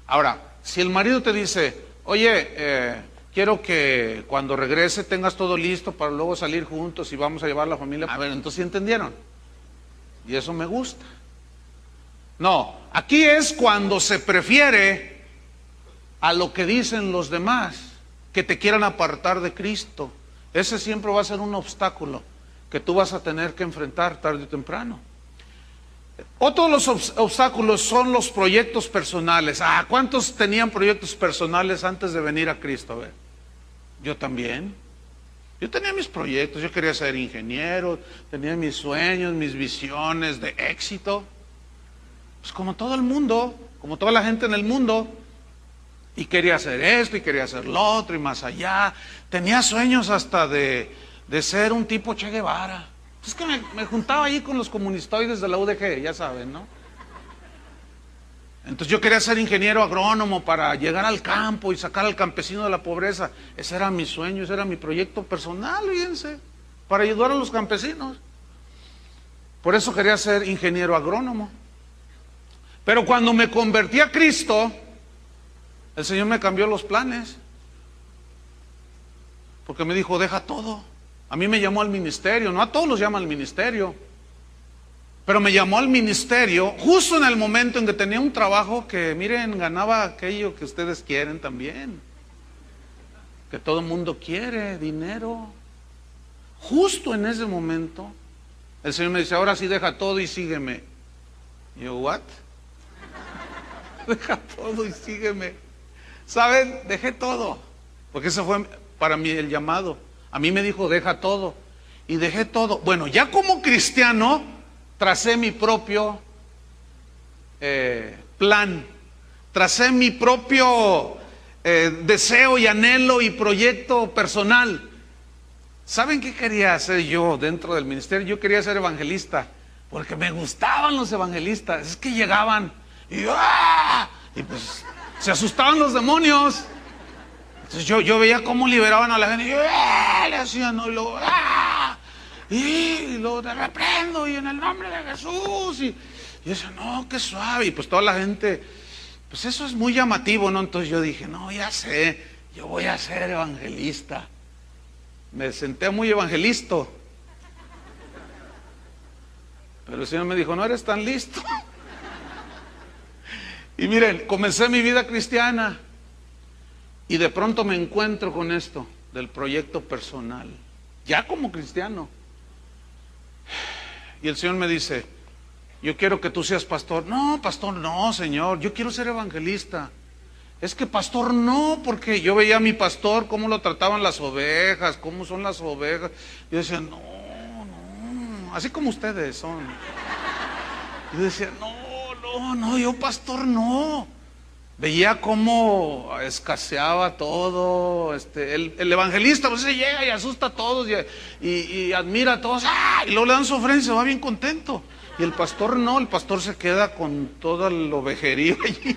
Ahora, si el marido te dice, oye, quiero que cuando regrese tengas todo listo para luego salir juntos y vamos a llevar a la familia. A ver, entonces ¿sí entendieron? Y eso me gusta. No, aquí es cuando se prefiere a lo que dicen los demás, que te quieran apartar de Cristo. Ese siempre va a ser un obstáculo que tú vas a tener que enfrentar tarde o temprano. Otro de los obstáculos son los proyectos personales. ¿Cuántos tenían proyectos personales antes de venir a Cristo? A ver, yo también. Yo tenía mis proyectos, yo quería ser ingeniero, tenía mis sueños, mis visiones de éxito. Pues como todo el mundo, como toda la gente en el mundo. Y quería hacer esto y quería hacer lo otro y más allá. Tenía sueños hasta de ser un tipo Che Guevara. Es que me juntaba ahí con los comunistoides de la UDG, ya saben, ¿no? Entonces yo quería ser ingeniero agrónomo para llegar al campo y sacar al campesino de la pobreza. Ese era mi sueño, ese era mi proyecto personal, fíjense, para ayudar a los campesinos. Por eso quería ser ingeniero agrónomo. Pero cuando me convertí a Cristo, el Señor me cambió los planes, porque me dijo, deja todo. A mí me llamó al ministerio, no a todos los llama al ministerio, pero me llamó al ministerio justo en el momento en que tenía un trabajo que, miren, ganaba aquello que ustedes quieren también, que todo el mundo quiere, dinero. Justo en ese momento, el Señor me dice, ahora sí deja todo y sígueme. Y yo, ¿what? Deja todo y sígueme. ¿Saben? Dejé todo, porque ese fue para mí el llamado. A mí me dijo, deja todo. y dejé todo. Bueno, ya como cristiano tracé mi propio plan, tracé mi propio deseo y anhelo y proyecto personal. ¿Saben qué quería hacer yo dentro del ministerio? Yo quería ser evangelista, porque me gustaban los evangelistas. Es que llegaban y pues se asustaban los demonios. Entonces yo veía cómo liberaban a la gente, y le hacían, ¿no? Y luego te reprendo y en el nombre de Jesús. Y yo decía, no, qué suave. Y pues toda la gente, pues eso es muy llamativo, ¿no? Entonces yo dije, no, ya sé, yo voy a ser evangelista. Me senté muy evangelista, pero el Señor me dijo, no eres tan listo. Y miren, comencé mi vida cristiana y de pronto me encuentro con esto del proyecto personal, ya como cristiano. Y el Señor me dice, yo quiero que tú seas pastor. No, pastor, no, Señor, yo quiero ser evangelista. Es que pastor no, porque yo veía a mi pastor cómo lo trataban las ovejas, cómo son las ovejas. Yo decía, no, así como ustedes son. Yo decía, no, yo pastor no. Veía cómo escaseaba todo. El evangelista pues llega y asusta a todos y admira a todos. Y luego le dan su ofrenda y se va bien contento. Y el pastor no, el pastor se queda con todo el ovejerío allí.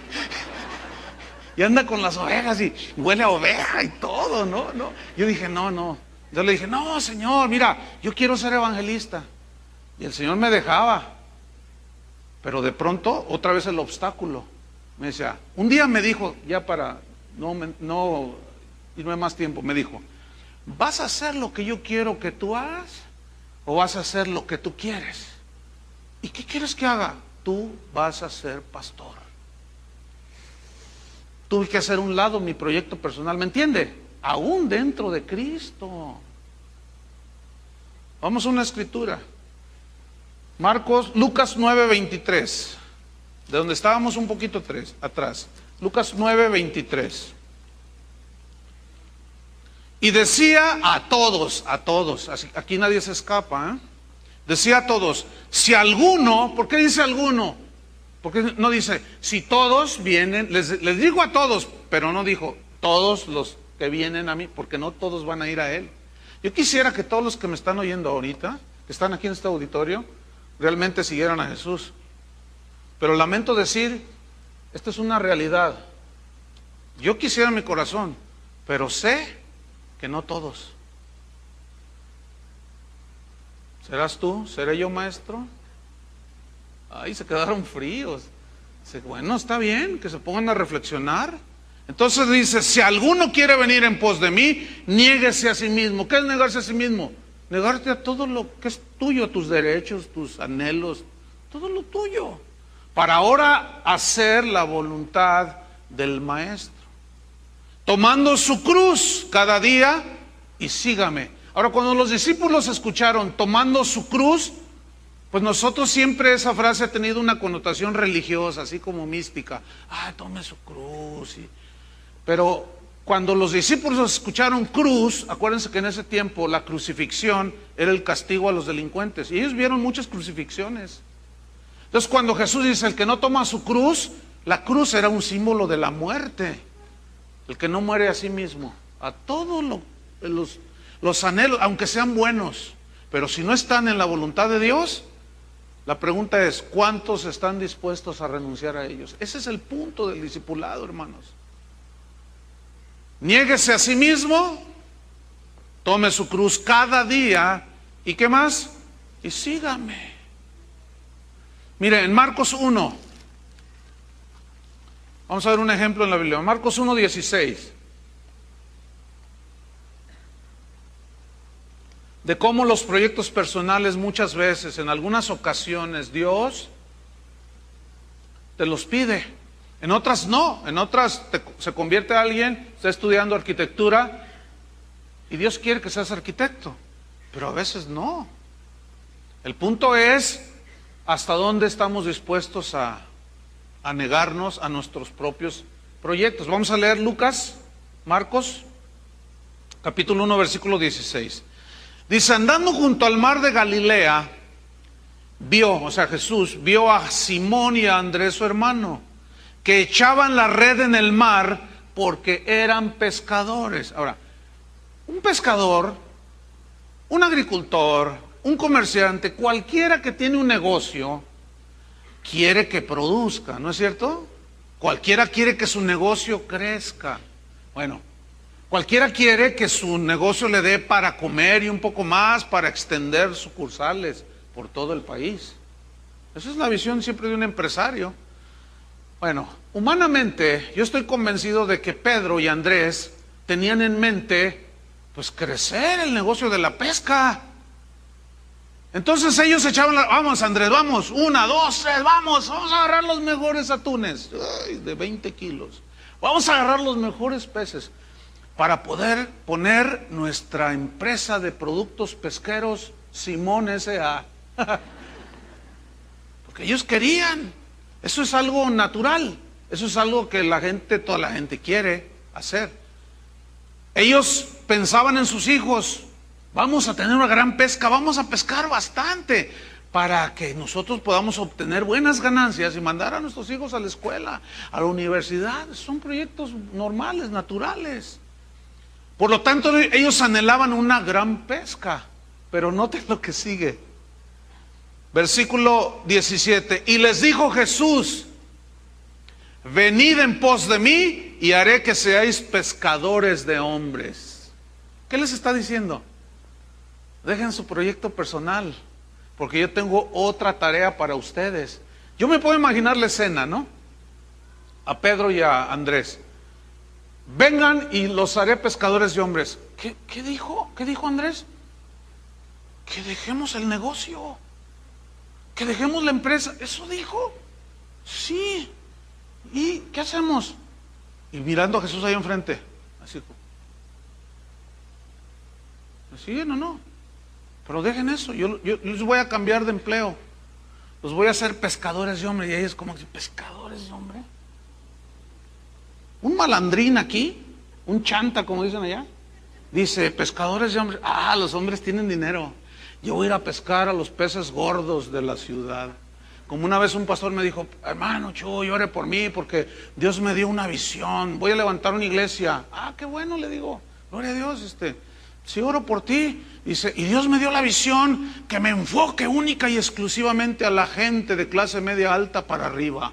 Y anda con las ovejas y huele a oveja y todo, ¿no? Yo dije, no. Yo le dije, no, Señor, mira, yo quiero ser evangelista. Y el Señor me dejaba. Pero de pronto, otra vez el obstáculo. Me decía, un día me dijo, ya para no irme más tiempo, me dijo, ¿vas a hacer lo que yo quiero que tú hagas o vas a hacer lo que tú quieres? ¿Y qué quieres que haga? Tú vas a ser pastor. Tuve que hacer un lado mi proyecto personal, ¿me entiende? Aún dentro de Cristo. Vamos a una escritura. Lucas 9:23, de donde estábamos un poquito atrás. Lucas 9:23. Y decía a todos, aquí nadie se escapa, decía a todos, si alguno, ¿por qué dice alguno? Porque no dice, si todos vienen, les digo a todos, pero no dijo, todos los que vienen a mí, porque no todos van a ir a Él. Yo quisiera que todos los que me están oyendo ahorita, que están aquí en este auditorio, realmente siguieran a Jesús. Pero lamento decir, esta es una realidad. Yo quisiera en mi corazón, pero sé que no todos. ¿Serás tú? ¿Seré yo, maestro? Ay, se quedaron fríos. Bueno, está bien, que se pongan a reflexionar. Entonces dice, si alguno quiere venir en pos de mí, niéguese a sí mismo. ¿Qué es negarse a sí mismo? Negarte a todo lo que es tuyo, tus derechos, tus anhelos, todo lo tuyo, para ahora hacer la voluntad del Maestro, tomando su cruz cada día y sígame. Ahora, cuando los discípulos escucharon tomando su cruz, pues nosotros siempre esa frase ha tenido una connotación religiosa, así como mística. Tome su cruz. Pero cuando los discípulos escucharon cruz, acuérdense que en ese tiempo la crucifixión era el castigo a los delincuentes. Y ellos vieron muchas crucifixiones. Entonces cuando Jesús dice, el que no toma su cruz, la cruz era un símbolo de la muerte. El que no muere a sí mismo. A todos los anhelos, aunque sean buenos, pero si no están en la voluntad de Dios, la pregunta es, ¿cuántos están dispuestos a renunciar a ellos? Ese es el punto del discipulado, hermanos. Niéguese a sí mismo, tome su cruz cada día, ¿y qué más? Y sígame. Mire, en Marcos 1, vamos a ver un ejemplo en la Biblia, Marcos 1:16, de cómo los proyectos personales muchas veces, en algunas ocasiones, Dios te los pide. En otras no, en otras se convierte a alguien, está estudiando arquitectura y Dios quiere que seas arquitecto, pero a veces no. El punto es hasta dónde estamos dispuestos a negarnos a nuestros propios proyectos. Vamos a leer Marcos, capítulo 1, versículo 16. Dice, andando junto al mar de Galilea, vio, o sea, Jesús vio a Simón y a Andrés su hermano, que echaban la red en el mar porque eran pescadores. Ahora, un pescador, un agricultor, un comerciante, cualquiera que tiene un negocio, quiere que produzca, ¿no es cierto? Cualquiera quiere que su negocio crezca. Bueno, cualquiera quiere que su negocio le dé para comer y un poco más, para extender sucursales por todo el país. Esa es la visión siempre de un empresario. Bueno, humanamente yo estoy convencido de que Pedro y Andrés tenían en mente pues crecer el negocio de la pesca. Entonces ellos echaban vamos Andrés, vamos, 1, 2, 3, vamos a agarrar los mejores atunes, de 20 kilos. Vamos a agarrar los mejores peces para poder poner nuestra empresa de productos pesqueros Simón S.A. Porque ellos querían. Eso es algo natural. Eso es algo que toda la gente quiere hacer. Ellos pensaban en sus hijos. Vamos a tener una gran pesca, vamos a pescar bastante para que nosotros podamos obtener buenas ganancias y mandar a nuestros hijos a la escuela, a la universidad. Son proyectos normales, naturales. Por lo tanto, ellos anhelaban una gran pesca. Pero noten lo que sigue. Versículo 17. Y les dijo Jesús, venid en pos de mí y haré que seáis pescadores de hombres. ¿Qué les está diciendo? Dejen su proyecto personal, porque yo tengo otra tarea para ustedes. Yo me puedo imaginar la escena, ¿no? A Pedro y a Andrés. Vengan y los haré pescadores de hombres. ¿Qué dijo? ¿Qué dijo Andrés? Que dejemos el negocio, que dejemos la empresa. ¿Eso dijo? Sí. ¿Y qué hacemos? Y mirando a Jesús ahí enfrente, así. ¿Sí o no? Pero dejen eso, yo les voy a cambiar de empleo. Los voy a hacer pescadores de hombre. Y ellos como que, ¿pescadores de hombre? Un malandrín aquí, un chanta como dicen allá, dice, pescadores de hombre. Ah, los hombres tienen dinero. Yo voy a ir a pescar a los peces gordos de la ciudad. Como una vez un pastor me dijo, hermano Chuy, ore por mí porque Dios me dio una visión. Voy a levantar una iglesia. Ah, qué bueno, le digo. Gloria a Dios, sí oro por ti. Dice, y Dios me dio la visión que me enfoque única y exclusivamente a la gente de clase media alta para arriba.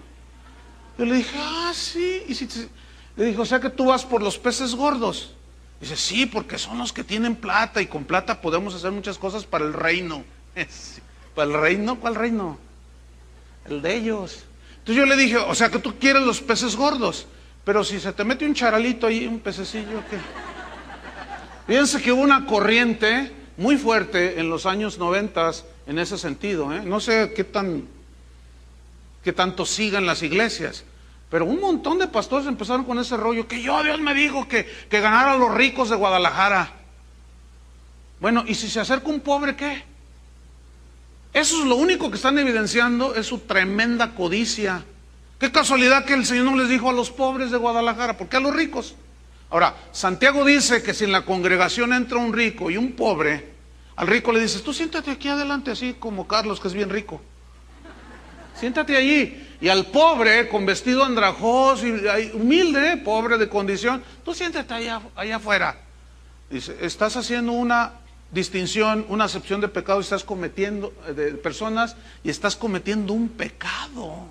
Yo le dije, sí. Le dije, o sea que tú vas por los peces gordos. Dice, sí, porque son los que tienen plata y con plata podemos hacer muchas cosas para el reino. ¿Para el reino? ¿Cuál reino? El de ellos. Entonces yo le dije, o sea que tú quieres los peces gordos, pero si se te mete un charalito ahí, un pececillo, ¿qué? Fíjense que hubo una corriente muy fuerte en los años 90 en ese sentido, ¿eh? No sé qué tanto sigan las iglesias, pero un montón de pastores empezaron con ese rollo, que Dios me dijo que ganara a los ricos de Guadalajara. Bueno, ¿y si se acerca un pobre, qué? Eso es lo único que están evidenciando, es su tremenda codicia. Qué casualidad que el Señor no les dijo a los pobres de Guadalajara, ¿por qué a los ricos? Ahora, Santiago dice que si en la congregación entra un rico y un pobre, al rico le dices, tú siéntate aquí adelante, así como Carlos, que es bien rico. Siéntate allí. Y al pobre, con vestido andrajoso, y humilde, pobre de condición, tú siéntate allá afuera. Dice, estás haciendo una distinción, una acepción de pecado, estás cometiendo, de personas, y estás cometiendo un pecado.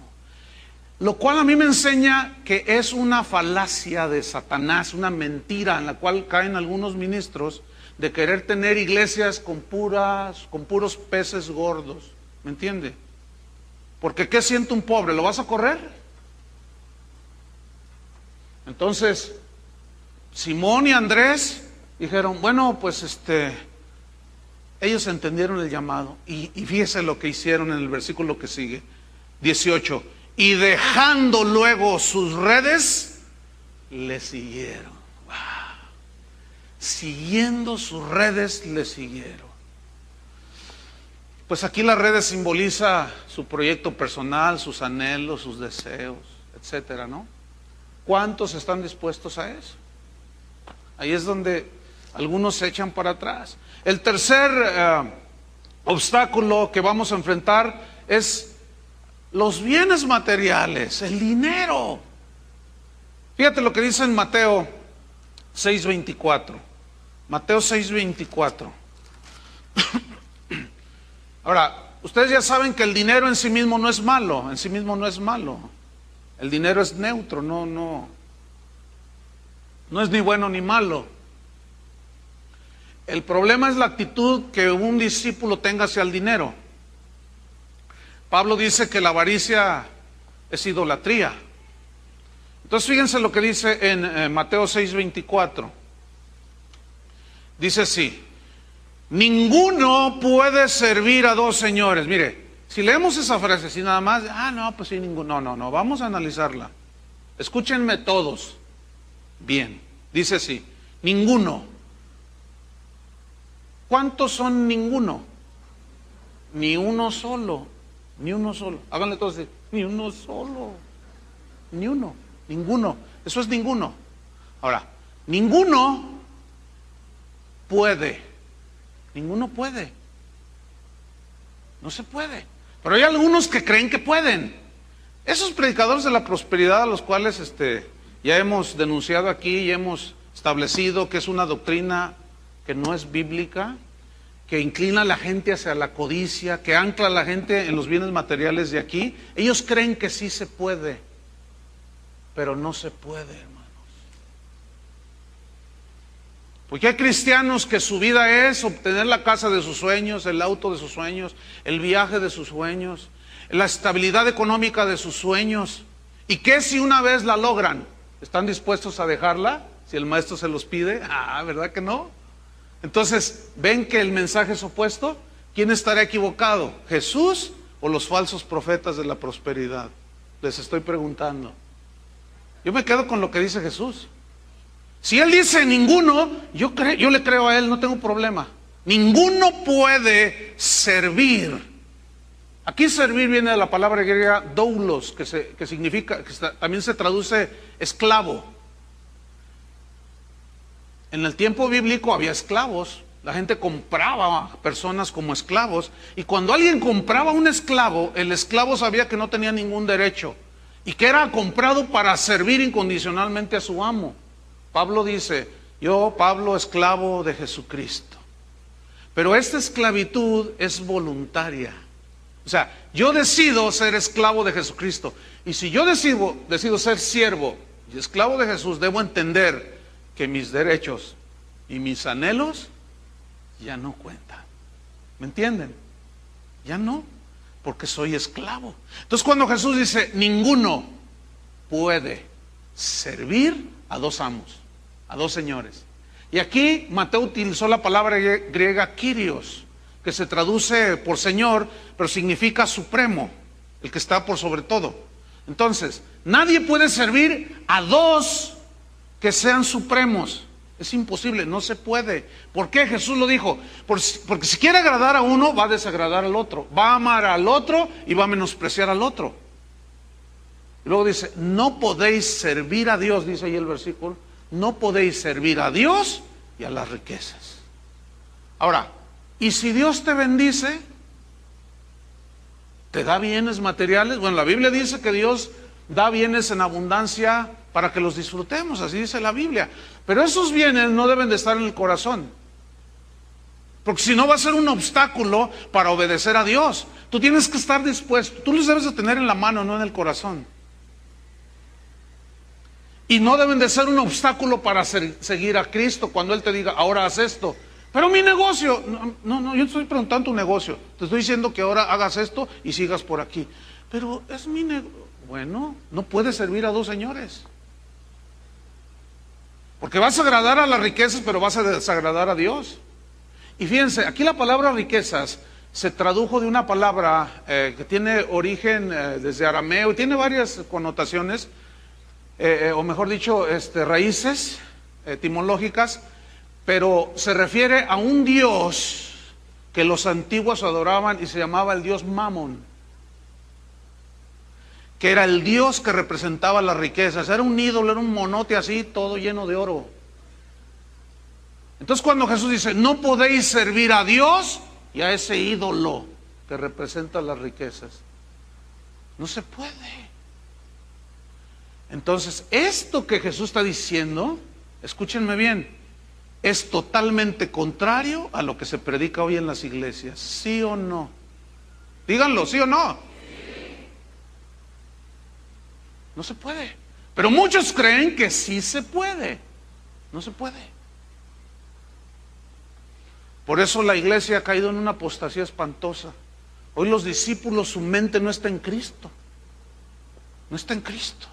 Lo cual a mí me enseña que es una falacia de Satanás, una mentira en la cual caen algunos ministros de querer tener iglesias con puros peces gordos. ¿Me entiende? Porque ¿qué siente un pobre? ¿Lo vas a correr? Entonces, Simón y Andrés dijeron, bueno, pues ellos entendieron el llamado. Y fíjese lo que hicieron en el versículo que sigue, 18. Y dejando luego sus redes, le siguieron. Wow. Siguiendo sus redes, le siguieron. Pues aquí las redes simboliza su proyecto personal, sus anhelos, sus deseos, etcétera, ¿no? ¿Cuántos están dispuestos a eso? Ahí es donde algunos se echan para atrás. El tercer obstáculo que vamos a enfrentar es los bienes materiales, el dinero. Fíjate lo que dice en Mateo 6:24. Mateo 6:24. Ahora, ustedes ya saben que el dinero en sí mismo no es malo, en sí mismo no es malo. El dinero es neutro, no es ni bueno ni malo. El problema es la actitud que un discípulo tenga hacia el dinero. Pablo dice que la avaricia es idolatría. Entonces fíjense lo que dice en Mateo 6:24. Dice así: ninguno puede servir a dos señores. Mire, si leemos esa frase así nada más, no, pues sí, ninguno. No, vamos a analizarla. Escúchenme todos bien. Dice así: ninguno. ¿Cuántos son ninguno? Ni uno solo. Ni uno solo. Háganle todos así: ni uno solo. Ni uno. Ninguno. Eso es ninguno. Ahora, ninguno puede. Ninguno puede. No se puede. Pero hay algunos que creen que pueden. Esos predicadores de la prosperidad, a los cuales ya hemos denunciado aquí y hemos establecido que es una doctrina que no es bíblica, que inclina a la gente hacia la codicia, que ancla a la gente en los bienes materiales de aquí, ellos creen que sí se puede, pero no se puede, hermanos. Porque hay cristianos que su vida es obtener la casa de sus sueños, el auto de sus sueños, el viaje de sus sueños, la estabilidad económica de sus sueños. ¿Y qué si una vez la logran? ¿Están dispuestos a dejarla si el maestro se los pide? ¿Verdad que no? Entonces, ¿ven que el mensaje es opuesto? ¿Quién estará equivocado? ¿Jesús o los falsos profetas de la prosperidad? Les estoy preguntando. Yo me quedo con lo que dice Jesús. Si Él dice ninguno, yo le creo a Él, no tengo problema. Ninguno puede servir. Aquí servir viene de la palabra griega doulos, que significa, también se traduce esclavo. En el tiempo bíblico había esclavos. La gente compraba personas como esclavos. Y cuando alguien compraba un esclavo, el esclavo sabía que no tenía ningún derecho y que era comprado para servir incondicionalmente a su amo. Pablo dice: yo, Pablo, esclavo de Jesucristo. Pero esta esclavitud es voluntaria. O sea, yo decido ser esclavo de Jesucristo. Y si yo decido ser siervo y esclavo de Jesús, debo entender que mis derechos y mis anhelos ya no cuentan. ¿Me entienden? Ya no, porque soy esclavo. Entonces cuando Jesús dice ninguno puede servir a dos amos, a dos señores. Y aquí Mateo utilizó la palabra griega kyrios, que se traduce por señor, pero significa supremo, el que está por sobre todo. Entonces, nadie puede servir a dos que sean supremos. Es imposible, no se puede. ¿Por qué? Jesús lo dijo: porque si quiere agradar a uno, va a desagradar al otro, va a amar al otro y va a menospreciar al otro. Y luego dice: no podéis servir a Dios, dice ahí el versículo, no podéis servir a Dios y a las riquezas. Ahora, ¿y si Dios te bendice? ¿Te da bienes materiales? Bueno, la Biblia dice que Dios da bienes en abundancia para que los disfrutemos, así dice la Biblia. Pero esos bienes no deben de estar en el corazón, porque si no va a ser un obstáculo para obedecer a Dios. Tú tienes que estar dispuesto, tú los debes de tener en la mano, no en el corazón. Y no deben de ser un obstáculo para seguir a Cristo cuando Él te diga: ahora haz esto. Pero mi negocio, no, yo no estoy preguntando tu negocio, te estoy diciendo que ahora hagas esto y sigas por aquí. Pero es mi negocio. Bueno, no puedes servir a dos señores, porque vas a agradar a las riquezas, pero vas a desagradar a Dios. Y fíjense, aquí la palabra riquezas se tradujo de una palabra que tiene origen desde arameo y tiene varias connotaciones, o mejor dicho, raíces etimológicas, pero se refiere a un dios que los antiguos adoraban y se llamaba el dios Mamón, que era el dios que representaba las riquezas. Era un ídolo, era un monote así, todo lleno de oro. Entonces cuando Jesús dice, no podéis servir a Dios y a ese ídolo que representa las riquezas, no se puede. Entonces esto que Jesús está diciendo, escúchenme bien, es totalmente contrario a lo que se predica hoy en las iglesias. ¿Sí o no? Díganlo, ¿sí o no? No se puede. Pero muchos creen que sí se puede. No se puede. Por eso la iglesia ha caído en una apostasía espantosa. Hoy los discípulos, su mente no está en Cristo. No está en Cristo.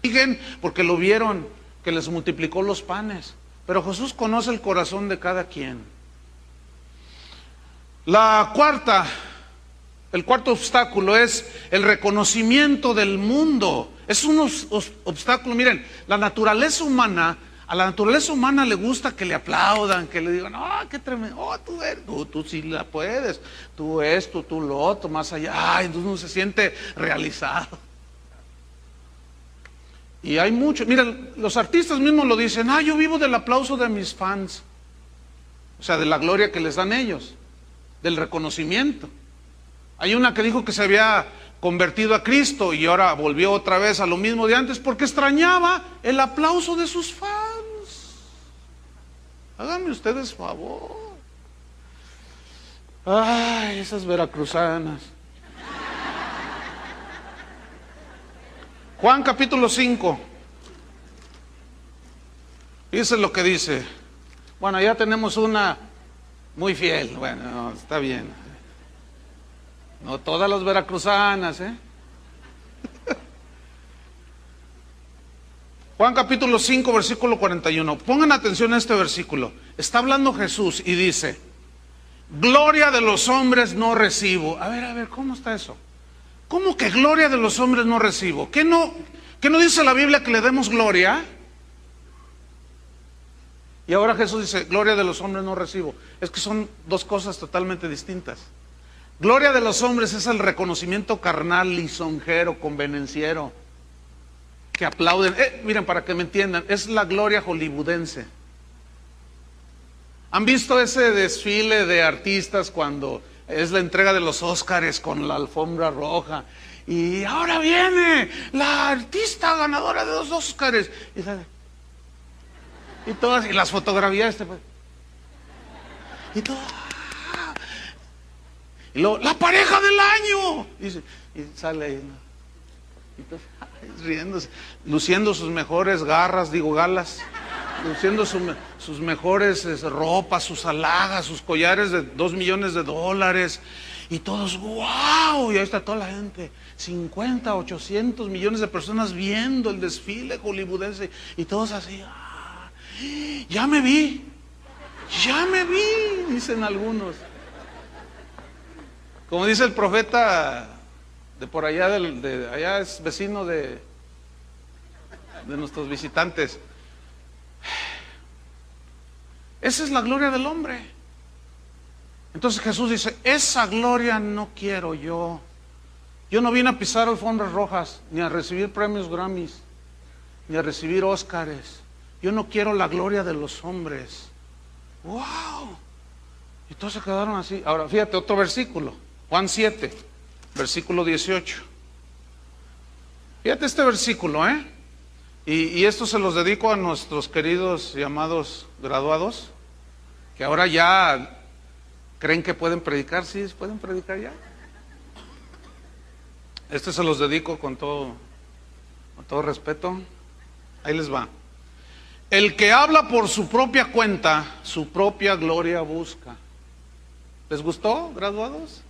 Siguen porque lo vieron, que les multiplicó los panes. Pero Jesús conoce el corazón de cada quien. El cuarto obstáculo es el reconocimiento del mundo. Es un obstáculo, miren, a la naturaleza humana le gusta que le aplaudan, que le digan, qué tremendo, tú sí la puedes, tú esto, tú lo otro, más allá, entonces uno se siente realizado. Y hay mucho, miren, los artistas mismos lo dicen, yo vivo del aplauso de mis fans, o sea, de la gloria que les dan ellos, del reconocimiento. Hay una que dijo que se había convertido a Cristo y ahora volvió otra vez a lo mismo de antes porque extrañaba el aplauso de sus fans. Háganme ustedes favor. Ay, esas veracruzanas. Juan capítulo 5. Fíjense lo que dice. Bueno, ya tenemos una muy fiel. Bueno, está bien. No todas las veracruzanas, Juan capítulo 5, versículo 41. Pongan atención a este versículo. Está hablando Jesús y dice, gloria de los hombres no recibo. A ver, ¿cómo está eso? ¿Cómo que gloria de los hombres no recibo? ¿Qué no dice la Biblia que le demos gloria? Y ahora Jesús dice, gloria de los hombres no recibo. Es que son dos cosas totalmente distintas. Gloria de los hombres es el reconocimiento carnal, lisonjero, convenenciero, que aplauden. Miren, para que me entiendan, es la gloria hollywoodense. ¿Han visto ese desfile de artistas cuando es la entrega de los Óscares con la alfombra roja? Y ahora viene la artista ganadora de los Óscares. Y todas, y las fotografías. Y todo. Y luego, la pareja del año. Y sale ahí, y todo, riéndose, luciendo sus mejores galas, luciendo sus mejores ropas, sus alhajas, sus collares de $2 millones. Y todos, wow, y ahí está toda la gente, 50, 800 millones de personas viendo el desfile hollywoodense. Y todos así, ya me vi, dicen algunos. Como dice el profeta de por allá, allá es vecino de nuestros visitantes. Esa es la gloria del hombre. Entonces Jesús dice, esa gloria no quiero yo. Yo no vine a pisar alfombras rojas, ni a recibir premios Grammys, ni a recibir Óscares. Yo no quiero la gloria de los hombres. ¡Wow! Y todos se quedaron así. Ahora, fíjate, otro versículo. Juan 7, versículo 18. Fíjate este versículo, y esto se los dedico a nuestros queridos y amados graduados, que ahora ya creen que pueden predicar. ¿Sí pueden predicar ya? Este se los dedico con todo respeto. Ahí les va. El que habla por su propia cuenta, su propia gloria busca. ¿Les gustó, graduados?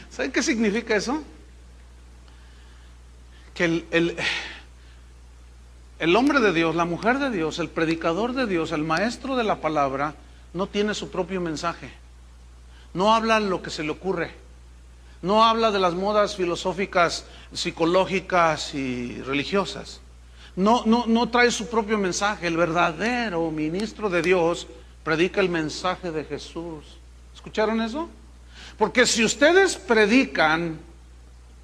¿Saben qué significa eso? Que el hombre de Dios, la mujer de Dios, el predicador de Dios, el maestro de la palabra, no tiene su propio mensaje. No habla lo que se le ocurre. No habla de las modas filosóficas, psicológicas y religiosas. No trae su propio mensaje. El verdadero ministro de Dios predica el mensaje de Jesús. ¿Escucharon eso? Porque si ustedes predican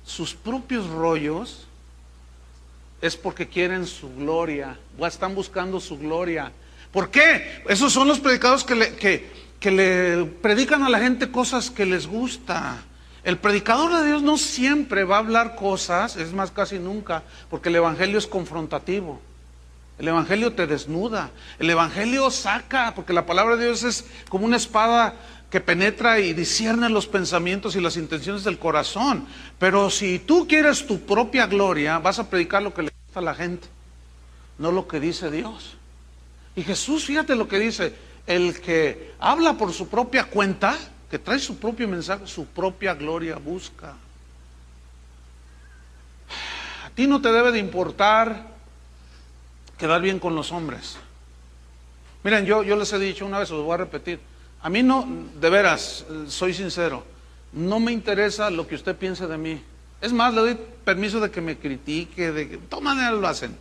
sus propios rollos, es porque quieren su gloria, o están buscando su gloria. ¿Por qué? Esos son los predicadores que le predican a la gente cosas que les gusta. El predicador de Dios no siempre va a hablar cosas, es más, casi nunca, porque el evangelio es confrontativo. El evangelio te desnuda, el evangelio saca, porque la palabra de Dios es como una espada que penetra y discierne los pensamientos y las intenciones del corazón. Pero si tú quieres tu propia gloria, vas a predicar lo que le gusta a la gente, no lo que dice Dios. Y Jesús, fíjate lo que dice: el que habla por su propia cuenta, que trae su propio mensaje, su propia gloria busca. A ti no te debe de importar quedar bien con los hombres. Miren, yo les he dicho una vez, os voy a repetir, a mí no, de veras, soy sincero, no me interesa lo que usted piense de mí. Es más, le doy permiso de que me critique, de todas maneras lo hacen.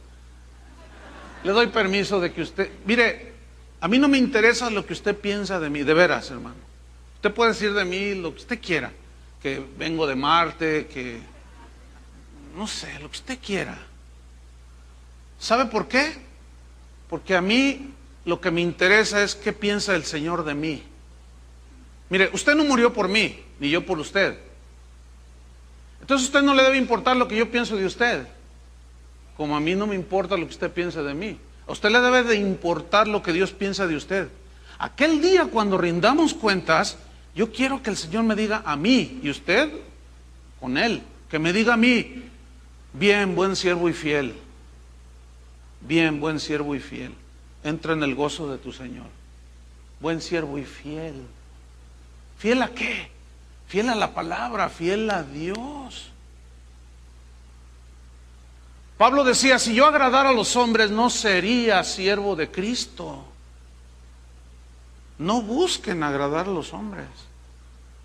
Le doy permiso de que usted, mire, a mí no me interesa lo que usted piensa de mí, de veras, hermano. Usted puede decir de mí lo que usted quiera, que vengo de Marte, que no sé, lo que usted quiera. ¿Sabe por qué? Porque a mí lo que me interesa es qué piensa el Señor de mí. Mire, usted no murió por mí, ni yo por usted. Entonces a usted no le debe importar lo que yo pienso de usted, como a mí no me importa lo que usted piense de mí. A usted le debe de importar lo que Dios piensa de usted. Aquel día cuando rindamos cuentas, yo quiero que el Señor me diga a mí, y usted con Él, que me diga a mí: bien, buen siervo y fiel. Bien, buen siervo y fiel. Entra en el gozo de tu Señor. Buen siervo y fiel. ¿Fiel a qué? Fiel a la palabra, fiel a Dios. Pablo decía: si yo agradara a los hombres, no sería siervo de Cristo. No busquen agradar a los hombres.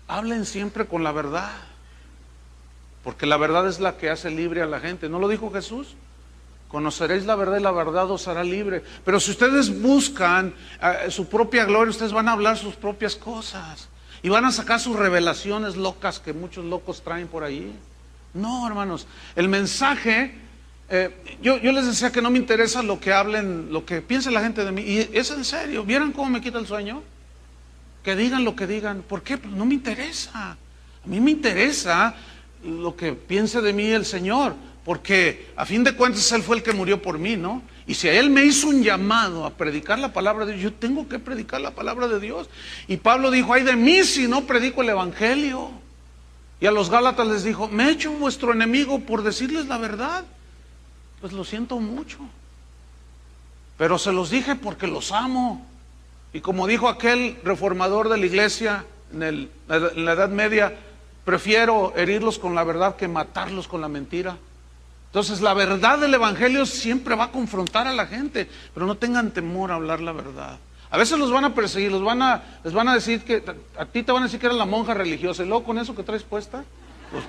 Hablen siempre con la verdad, porque la verdad es la que hace libre a la gente. ¿No lo dijo Jesús? Conoceréis la verdad y la verdad os hará libre. Pero si ustedes buscan su propia gloria, ustedes van a hablar sus propias cosas y van a sacar sus revelaciones locas que muchos locos traen por ahí. No, hermanos, el mensaje, yo les decía que no me interesa lo que hablen, lo que piense la gente de mí, y es en serio. ¿Vieron cómo me quita el sueño? Que digan lo que digan. ¿Por qué? Pues no me interesa. A mí me interesa lo que piense de mí el Señor, porque a fin de cuentas Él fue el que murió por mí, ¿no? Y si a Él me hizo un llamado a predicar la palabra de Dios, yo tengo que predicar la palabra de Dios. Y Pablo dijo: ay de mí si no predico el evangelio. Y a los Gálatas les dijo: me he hecho vuestro enemigo por decirles la verdad. Pues lo siento mucho, pero se los dije porque los amo. Y como dijo aquel reformador de la iglesia en la Edad Media: prefiero herirlos con la verdad que matarlos con la mentira. Entonces la verdad del evangelio siempre va a confrontar a la gente, pero no tengan temor a hablar la verdad. A veces los van a perseguir, les van a decir que a ti te van a decir que eres la monja religiosa, y luego con eso que traes puesta, pues,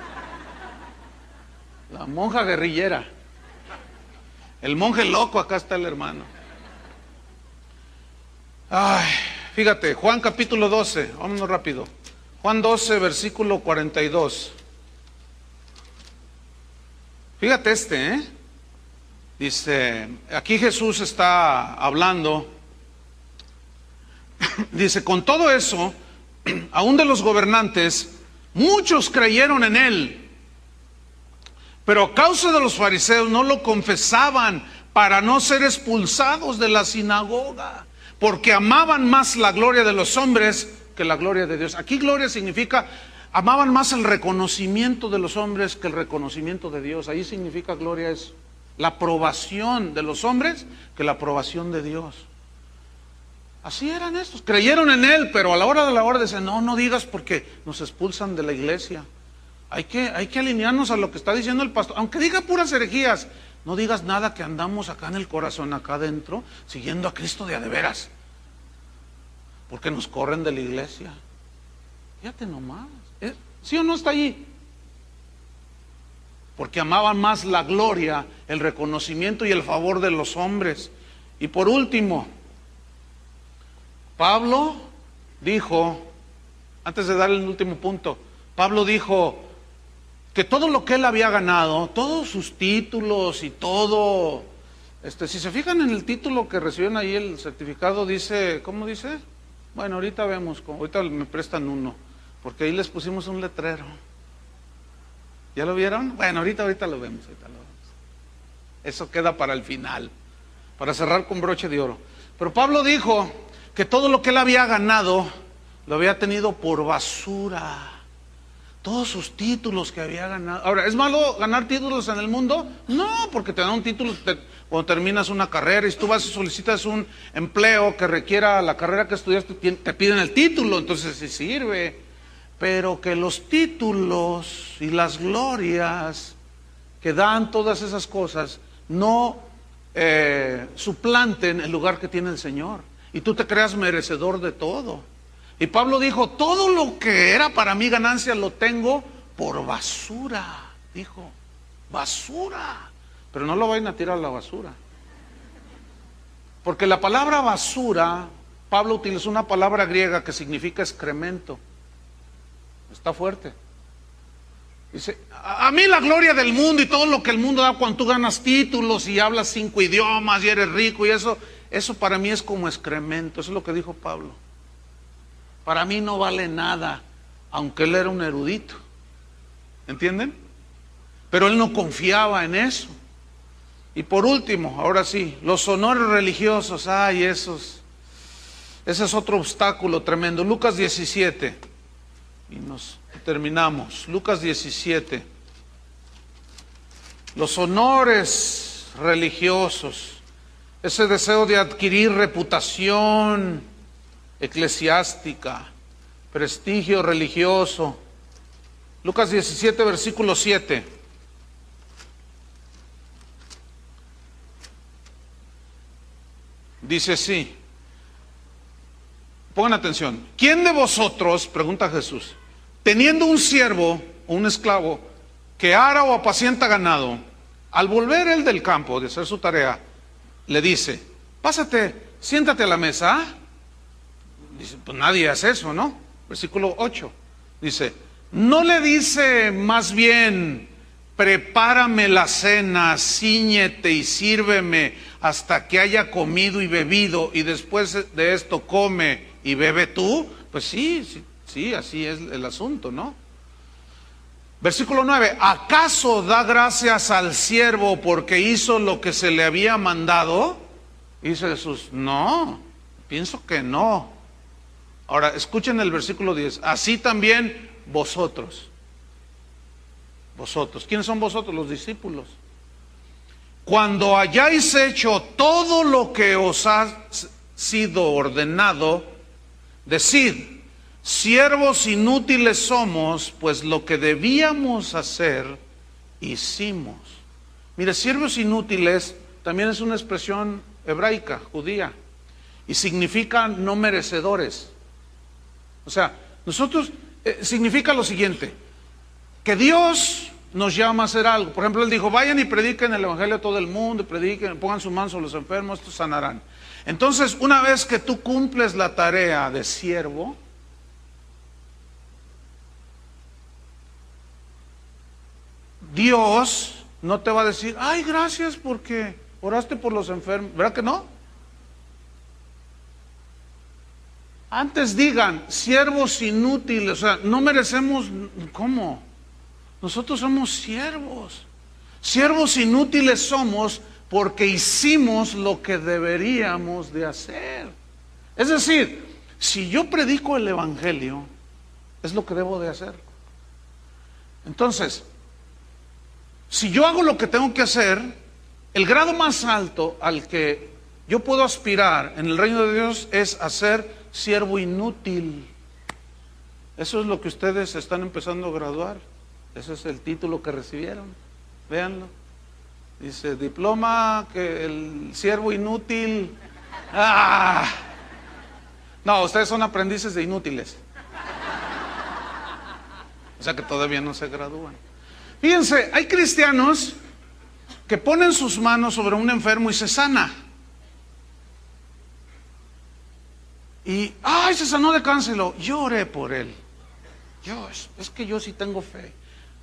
la monja guerrillera, el monje loco. Acá está el hermano. Ay, fíjate, Juan capítulo 12, vámonos rápido. Juan 12, versículo 42. Fíjate dice, aquí Jesús está hablando, dice: con todo eso, aún de los gobernantes, muchos creyeron en Él, pero a causa de los fariseos no lo confesaban para no ser expulsados de la sinagoga, porque amaban más la gloria de los hombres que la gloria de Dios. Aquí gloria significa, amaban más el reconocimiento de los hombres que el reconocimiento de Dios. Ahí significa gloria es la aprobación de los hombres que la aprobación de Dios. Así eran estos, creyeron en Él, pero a la hora de la hora dicen: no digas porque nos expulsan de la iglesia. Hay que alinearnos a lo que está diciendo el pastor, aunque diga puras herejías. No digas nada, que andamos acá en el corazón, acá adentro, siguiendo a Cristo de a de veras, porque nos corren de la iglesia. Fíjate nomás, ¿sí o no está allí? Porque amaban más la gloria, el reconocimiento y el favor de los hombres. Y por último, Pablo dijo, antes de dar el último punto, Pablo dijo que todo lo que él había ganado, todos sus títulos y todo Si se fijan en el título que recibieron ahí, el certificado dice, ¿cómo dice? Bueno, ahorita vemos, ahorita me prestan uno, porque ahí les pusimos un letrero. ¿Ya lo vieron? Bueno, ahorita lo vemos, Eso queda para el final, para cerrar con broche de oro. Pero Pablo dijo que todo lo que él había ganado, lo había tenido por basura. Todos sus títulos que había ganado. Ahora, ¿es malo ganar títulos en el mundo? No, porque te dan un título cuando terminas una carrera y tú vas y solicitas un empleo que requiera la carrera que estudiaste, te piden el título, entonces sí sirve. Pero que los títulos y las glorias que dan todas esas cosas no suplanten el lugar que tiene el Señor. Y tú te creas merecedor de todo. Y Pablo dijo, todo lo que era para mí ganancia lo tengo por basura. Dijo, basura. Pero no lo vayan a tirar a la basura. Porque la palabra basura, Pablo utilizó una palabra griega que significa excremento. Está fuerte. Dice, a mí la gloria del mundo y todo lo que el mundo da cuando tú ganas títulos y hablas 5 idiomas y eres rico y eso para mí es como excremento. Eso es lo que dijo Pablo. Para mí no vale nada, aunque él era un erudito. ¿Entienden? Pero él no confiaba en eso. Y por último, ahora sí, los honores religiosos, ese es otro obstáculo tremendo. Lucas 17, y nos terminamos. Lucas 17. Los honores religiosos, ese deseo de adquirir reputación eclesiástica, prestigio religioso. Lucas 17, versículo 7. Dice así, pongan atención, ¿quién de vosotros, pregunta Jesús, teniendo un siervo o un esclavo que ara o apacienta ganado, al volver él del campo de hacer su tarea, le dice, pásate, siéntate a la mesa? Dice, pues nadie hace eso, ¿no? Versículo 8. Dice, ¿no le dice más bien, prepárame la cena, cíñete y sírveme hasta que haya comido y bebido y después de esto come y bebe tú? Pues sí, así es el asunto, ¿no? Versículo 9, ¿acaso da gracias al siervo porque hizo lo que se le había mandado? Y dice Jesús, no, pienso que no. Ahora, escuchen el versículo 10. Así también vosotros. Vosotros. ¿Quiénes son vosotros? Los discípulos. Cuando hayáis hecho todo lo que os ha sido ordenado, decid, siervos inútiles somos, pues lo que debíamos hacer, hicimos. Mire, siervos inútiles también es una expresión hebraica, judía, y significa no merecedores. O sea, nosotros, significa lo siguiente, que Dios nos llama a hacer algo. Por ejemplo, Él dijo, vayan y prediquen el evangelio a todo el mundo, y prediquen, pongan su mano sobre los enfermos, estos sanarán. Entonces, una vez que tú cumples la tarea de siervo, Dios no te va a decir, ay, gracias porque oraste por los enfermos. ¿Verdad que no? Antes digan, siervos inútiles, o sea, no merecemos, ¿cómo? Nosotros somos siervos. Siervos inútiles somos porque hicimos lo que deberíamos de hacer. Es decir, si yo predico el evangelio, es lo que debo de hacer. Entonces, si yo hago lo que tengo que hacer, el grado más alto al que yo puedo aspirar en el reino de Dios es a ser siervo inútil. Eso es lo que ustedes están empezando a graduar. Ese es el título que recibieron. Véanlo. Dice, diploma que el siervo inútil. No, ustedes son aprendices de inútiles. O sea que todavía no se gradúan. Fíjense, hay cristianos que ponen sus manos sobre un enfermo y se sana. Y, se sanó de cáncer. Yo oré por él. Es que yo sí tengo fe.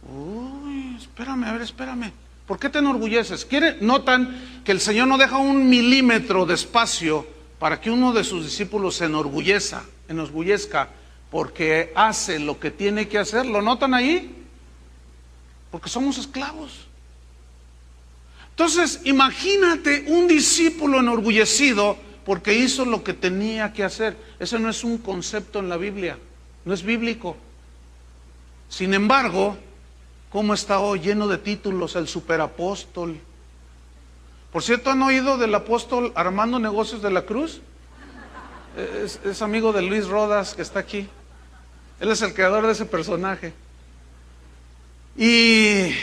Uy, espérame. ¿Por qué te enorgulleces? Notan que el Señor no deja un milímetro de espacio para que uno de sus discípulos se enorgullezca, porque hace lo que tiene que hacer. ¿Lo notan ahí? Porque somos esclavos. Entonces, imagínate un discípulo enorgullecido porque hizo lo que tenía que hacer. Ese no es un concepto en la Biblia, no es bíblico. Sin embargo, ¿cómo está hoy? Lleno de títulos, el superapóstol. Por cierto, ¿han oído del apóstol Armando Negocios de la Cruz? Es amigo de Luis Rodas, que está aquí. Él es el creador de ese personaje. Y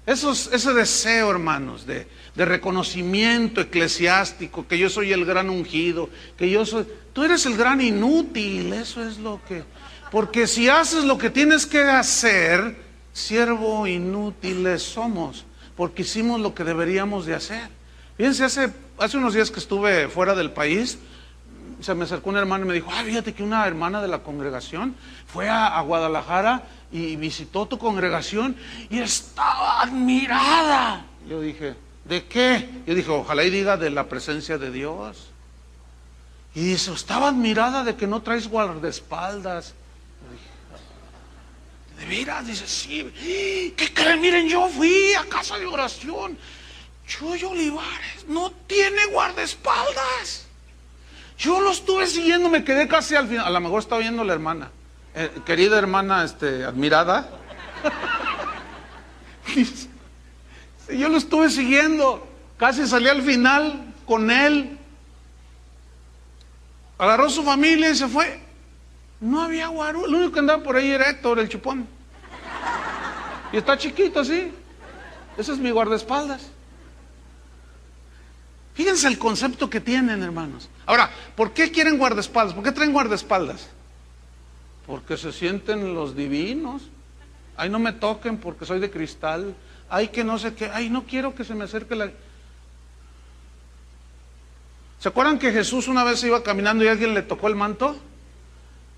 ese deseo, hermanos, de reconocimiento eclesiástico, que yo soy el gran ungido, tú eres el gran inútil, eso es lo que... Porque si haces lo que tienes que hacer, siervo inútiles somos, porque hicimos lo que deberíamos de hacer. Fíjense, hace unos días que estuve fuera del país, se me acercó una hermana y me dijo, fíjate que una hermana de la congregación fue a Guadalajara y visitó tu congregación y estaba admirada. Yo dije, ¿de qué? Yo dije, ojalá y diga de la presencia de Dios. Y dice, estaba admirada de que no traes guardaespaldas. ¿De veras? Dice, sí. ¿Qué creen? Miren, yo fui a casa de oración. Chuy Olivares no tiene guardaespaldas. Yo lo estuve siguiendo, me quedé casi al final. A lo mejor estaba viendo la hermana. Querida hermana, admirada. Yo lo estuve siguiendo. Casi salí al final con él. Agarró su familia y se fue. No había guarú. Lo único que andaba por ahí era Héctor, el chupón. Y está chiquito así. Ese es mi guardaespaldas. Fíjense el concepto que tienen, hermanos. Ahora, ¿por qué quieren guardaespaldas? ¿Por qué traen guardaespaldas? Porque se sienten los divinos. Ay, no me toquen porque soy de cristal. Ay, que no sé qué. Ay, no quiero que se me acerque la... ¿Se acuerdan que Jesús una vez iba caminando y alguien le tocó el manto?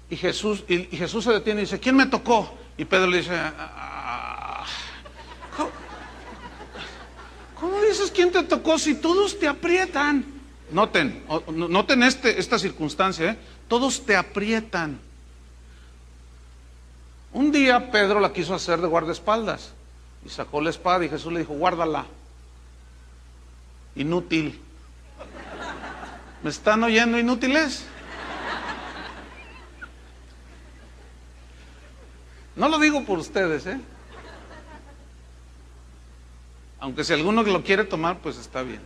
Y Jesús se detiene y dice, ¿quién me tocó? Y Pedro le dice, ¿cómo dices quién te tocó si todos te aprietan? Noten esta circunstancia, todos te aprietan. Un día Pedro la quiso hacer de guardaespaldas y sacó la espada y Jesús le dijo, guárdala, inútil. ¿Me están oyendo, inútiles? No lo digo por ustedes, aunque si alguno lo quiere tomar, pues está bien.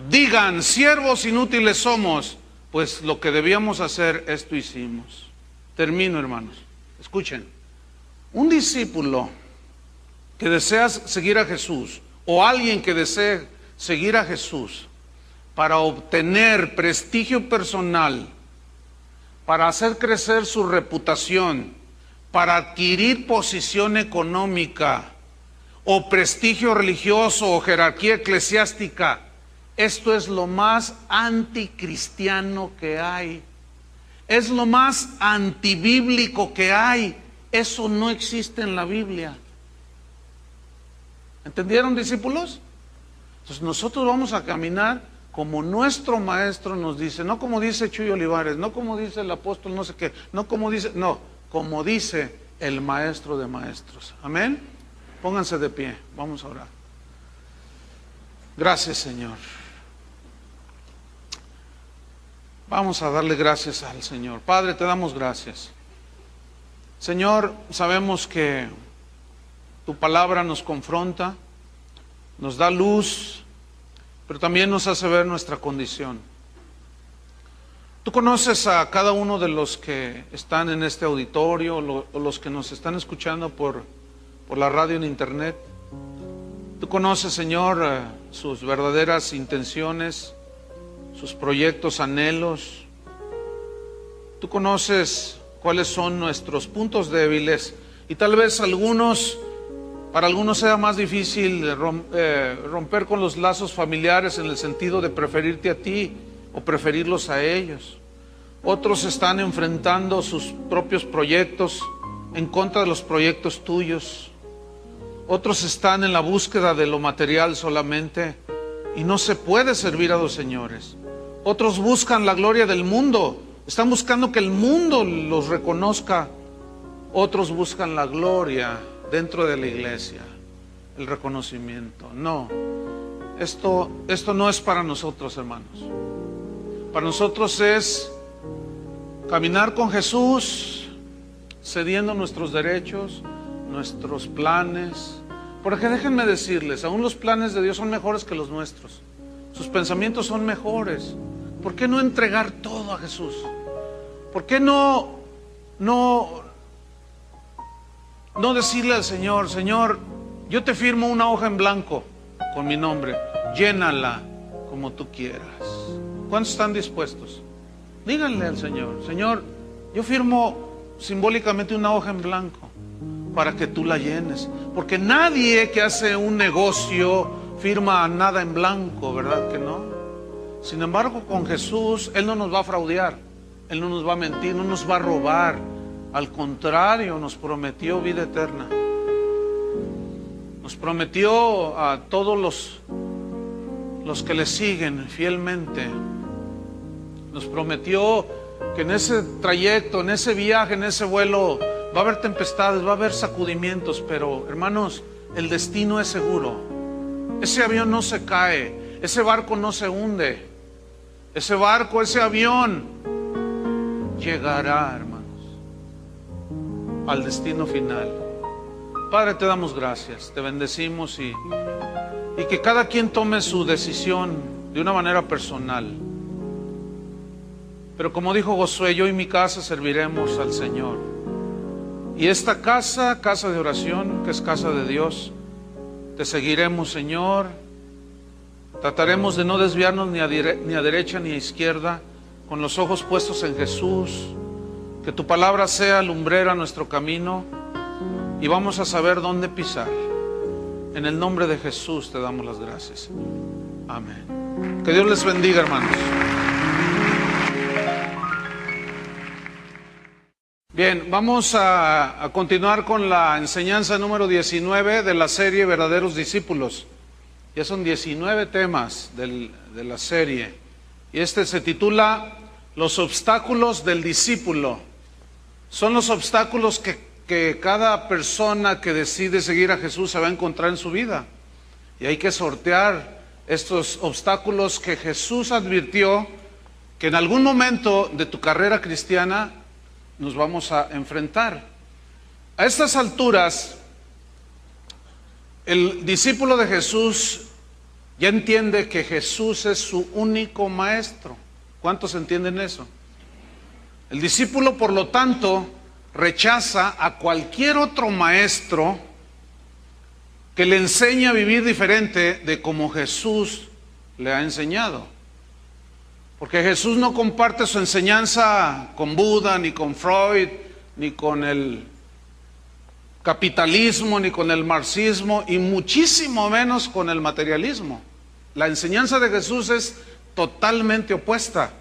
Digan, siervos inútiles somos, pues lo que debíamos hacer, esto hicimos. Termino, hermanos. Escuchen. Un discípulo que desea seguir a Jesús, o alguien que desee seguir a Jesús para obtener prestigio personal, para hacer crecer su reputación, para adquirir posición económica o prestigio religioso o jerarquía eclesiástica, esto es lo más anticristiano que hay. Es lo más antibíblico que hay. Eso no existe en la Biblia. ¿Entendieron, discípulos? Entonces nosotros vamos a caminar como nuestro maestro nos dice, no como dice Chuy Olivares, no como dice el apóstol no sé qué, como dice el maestro de maestros. Amén. Pónganse de pie, vamos a orar. Gracias, Señor. Vamos a darle gracias al Señor. Padre, te damos gracias. Señor, sabemos que tu palabra nos confronta, nos da luz, pero también nos hace ver nuestra condición. Tú conoces a cada uno de los que están en este auditorio, o los que nos están escuchando por la radio en internet. Tú conoces, Señor, sus verdaderas intenciones, sus proyectos, anhelos. Tú conoces cuáles son nuestros puntos débiles y tal vez para algunos sea más difícil romper con los lazos familiares en el sentido de preferirte a ti o preferirlos a ellos. Otros están enfrentando sus propios proyectos en contra de los proyectos tuyos. Otros están en la búsqueda de lo material solamente y no se puede servir a dos señores. Otros buscan la gloria del mundo, están buscando que el mundo los reconozca. Otros buscan la gloria dentro de la iglesia, el reconocimiento. No, esto no es para nosotros, hermanos. Para nosotros es caminar con Jesús, cediendo nuestros derechos, nuestros planes. Porque déjenme decirles, aún los planes de Dios son mejores que los nuestros. Sus pensamientos son mejores. ¿Por qué no entregar todo a Jesús? ¿Por qué no decirle al Señor: Señor, yo te firmo una hoja en blanco con mi nombre, llénala como tú quieras? ¿Cuántos están dispuestos? Díganle al Señor: Señor, yo firmo simbólicamente una hoja en blanco para que tú la llenes. Porque nadie que hace un negocio firma nada en blanco, ¿verdad que no? Sin embargo, con Jesús, Él no nos va a fraudear, Él no nos va a mentir, no nos va a robar. Al contrario, nos prometió vida eterna. Nos prometió a todos los que le siguen fielmente. Nos prometió que en ese trayecto, en ese viaje, en ese vuelo, va a haber tempestades, va a haber sacudimientos, pero hermanos, el destino es seguro. Ese avión no se cae, ese barco no se hunde. Ese barco, ese avión llegará, hermanos, al destino final. Padre, te damos gracias, te bendecimos y que cada quien tome su decisión de una manera personal. Pero como dijo Josué, yo y mi casa serviremos al Señor. Y esta casa de oración, que es casa de Dios, te seguiremos, Señor. Trataremos de no desviarnos ni a derecha ni a izquierda, con los ojos puestos en Jesús. Que tu palabra sea lumbrera a nuestro camino y vamos a saber dónde pisar. En el nombre de Jesús te damos las gracias. Amén. Que Dios les bendiga, hermanos. Bien, vamos a continuar con la enseñanza número 19 de la serie Verdaderos Discípulos. Ya son 19 temas de la serie. Y este se titula Los obstáculos del discípulo. Son los obstáculos que cada persona que decide seguir a Jesús se va a encontrar en su vida. Y hay que sortear estos obstáculos que Jesús advirtió que en algún momento de tu carrera cristiana nos vamos a enfrentar. A estas alturas, el discípulo de Jesús ya entiende que Jesús es su único maestro. ¿Cuántos entienden eso? El discípulo, por lo tanto, rechaza a cualquier otro maestro que le enseñe a vivir diferente de como Jesús le ha enseñado. Porque Jesús no comparte su enseñanza con Buda, ni con Freud, ni con el capitalismo, ni con el marxismo, y muchísimo menos con el materialismo. La enseñanza de Jesús es totalmente opuesta.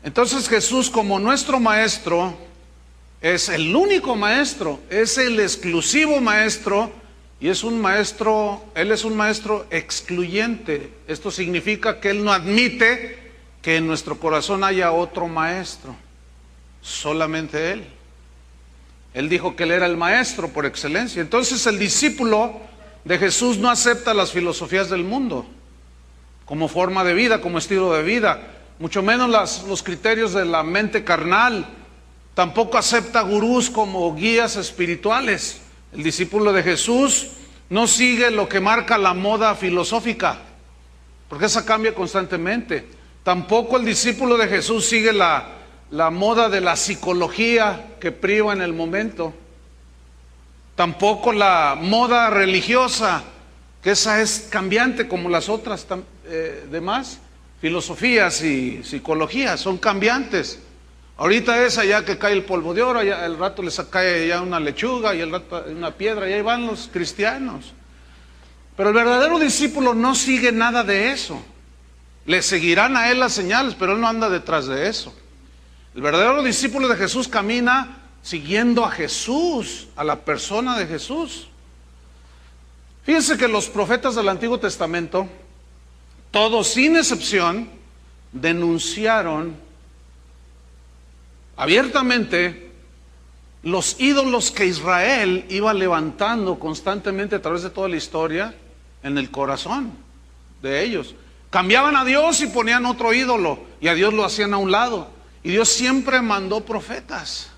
Entonces Jesús, como nuestro maestro, es el único maestro, es el exclusivo maestro, y es un maestro, Él es un maestro excluyente. Esto significa que Él no admite que en nuestro corazón haya otro maestro, solamente Él. Él dijo que Él era el maestro por excelencia. Entonces el discípulo de Jesús no acepta las filosofías del mundo como forma de vida, como estilo de vida, mucho menos los criterios de la mente carnal. Tampoco acepta gurús como guías espirituales. El discípulo de Jesús no sigue lo que marca la moda filosófica, porque esa cambia constantemente. Tampoco el discípulo de Jesús sigue la moda de la psicología que priva en el momento. Tampoco la moda religiosa, que esa es cambiante como las otras demás filosofías y psicologías, son cambiantes. Ahorita es allá que cae el polvo de oro, allá el rato les cae ya una lechuga y el rato una piedra, y ahí van los cristianos. Pero el verdadero discípulo no sigue nada de eso. Le seguirán a él las señales, pero él no anda detrás de eso. El verdadero discípulo de Jesús camina siguiendo a Jesús, a la persona de Jesús. Fíjense que los profetas del Antiguo Testamento, todos sin excepción, denunciaron abiertamente los ídolos que Israel iba levantando constantemente a través de toda la historia en el corazón de ellos. Cambiaban a Dios y ponían otro ídolo, y a Dios lo hacían a un lado. Y Dios siempre mandó profetas.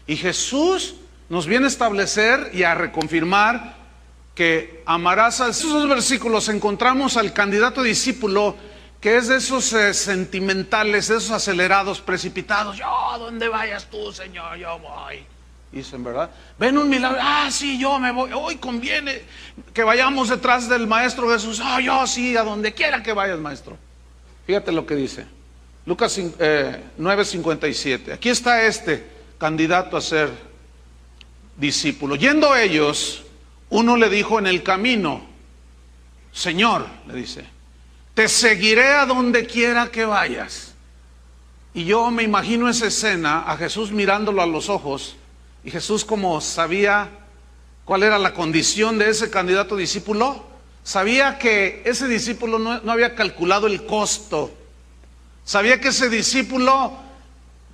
Y Jesús nos viene a establecer y a reconfirmar que amarás a esos versículos. Encontramos al candidato discípulo que es de esos sentimentales, de esos acelerados, precipitados. Yo, ¿dónde vayas tú, Señor? Yo voy. Dicen, ¿verdad? Ven un milagro. Ah, sí, yo me voy. Hoy conviene que vayamos detrás del Maestro Jesús. Ah, yo sí, a donde quiera que vayas, Maestro. Fíjate lo que dice Lucas 9:57. Aquí está este candidato a ser discípulo. Yendo ellos, uno le dijo en el camino: Señor, le dice, te seguiré a donde quiera que vayas. Y yo me imagino esa escena, a Jesús mirándolo a los ojos, y Jesús, como sabía cuál era la condición de ese candidato discípulo, sabía que ese discípulo no había calculado el costo. Sabía que ese discípulo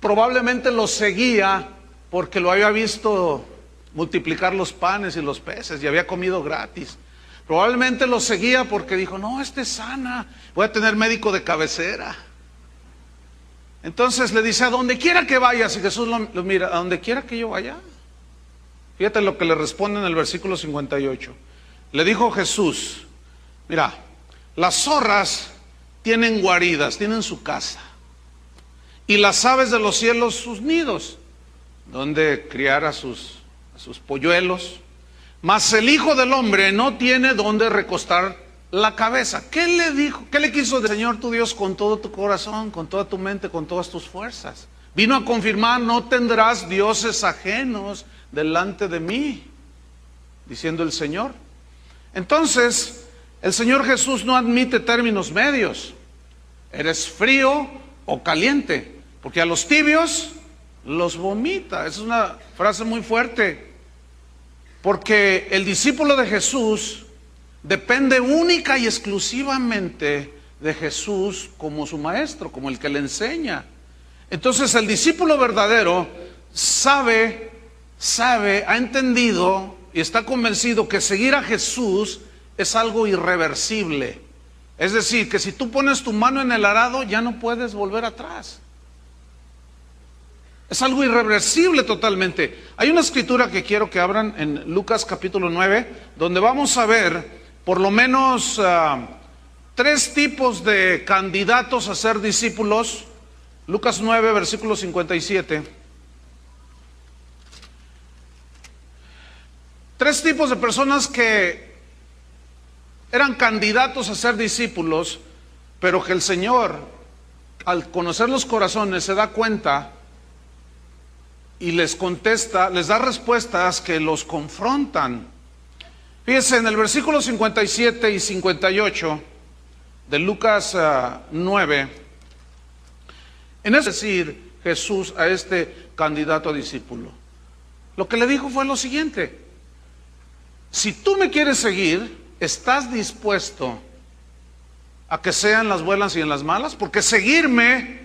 probablemente lo seguía porque lo había visto multiplicar los panes y los peces y había comido gratis. Probablemente lo seguía porque dijo, no, este es sana, voy a tener médico de cabecera. Entonces le dice, a donde quiera que vayas. Y Jesús lo mira, a donde quiera que yo vaya. Fíjate lo que le responde en el versículo 58. Le dijo Jesús, mira, las zorras tienen guaridas, tienen su casa, y las aves de los cielos sus nidos, donde criar a sus polluelos. Mas el Hijo del Hombre no tiene donde recostar la cabeza. ¿Qué le dijo? ¿Qué le quiso decir? Señor tu Dios, con todo tu corazón, con toda tu mente, con todas tus fuerzas. Vino a confirmar, no tendrás dioses ajenos delante de mí, diciendo el Señor. Entonces, el Señor Jesús no admite términos medios. Eres frío o caliente, porque a los tibios los vomita. Es una frase muy fuerte, porque el discípulo de Jesús depende única y exclusivamente de Jesús como su maestro, como el que le enseña. Entonces el discípulo verdadero sabe, ha entendido y está convencido que seguir a Jesús es algo irreversible. Es decir, que si tú pones tu mano en el arado, ya no puedes volver atrás. Es algo irreversible totalmente. Hay una escritura que quiero que abran en Lucas capítulo 9, donde vamos a ver por lo menos 3 tipos de candidatos a ser discípulos. Lucas 9, versículo 57. 3 tipos de personas que eran candidatos a ser discípulos, pero que el Señor, al conocer los corazones, se da cuenta y les contesta, les da respuestas que los confrontan. Fíjense, en el versículo 57 y 58 de Lucas 9, en ese decir Jesús a este candidato a discípulo, lo que le dijo fue lo siguiente: si tú me quieres seguir, ¿estás dispuesto a que sean las buenas y en las malas? Porque seguirme,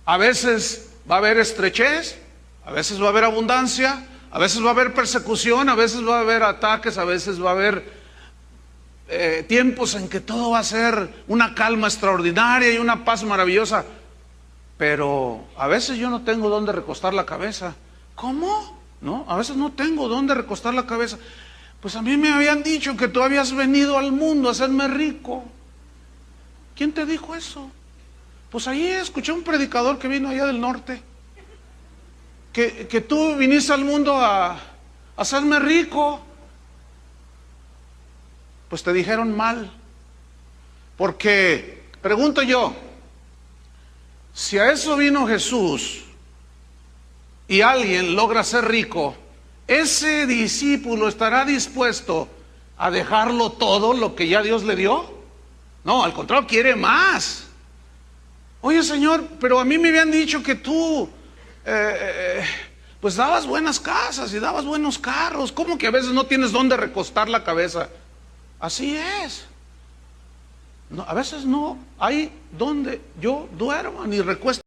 a veces va a haber estrechez, a veces va a haber abundancia, a veces va a haber persecución, a veces va a haber ataques, a veces va a haber tiempos en que todo va a ser una calma extraordinaria y una paz maravillosa. Pero a veces yo no tengo dónde recostar la cabeza. ¿Cómo? ¿No? A veces no tengo dónde recostar la cabeza. Pues a mí me habían dicho que tú habías venido al mundo a hacerme rico. ¿Quién te dijo eso? Pues ahí escuché un predicador que vino allá del norte, que tú viniste al mundo a hacerme rico. Pues te dijeron mal. Porque, pregunto yo, si a eso vino Jesús y alguien logra ser rico, ¿ese discípulo estará dispuesto a dejarlo todo lo que ya Dios le dio? No, al contrario, quiere más. Oye, Señor, pero a mí me habían dicho que tú pues dabas buenas casas y dabas buenos carros. ¿Cómo que a veces no tienes dónde recostar la cabeza? Así es. No, a veces no hay donde yo duerma ni recuesto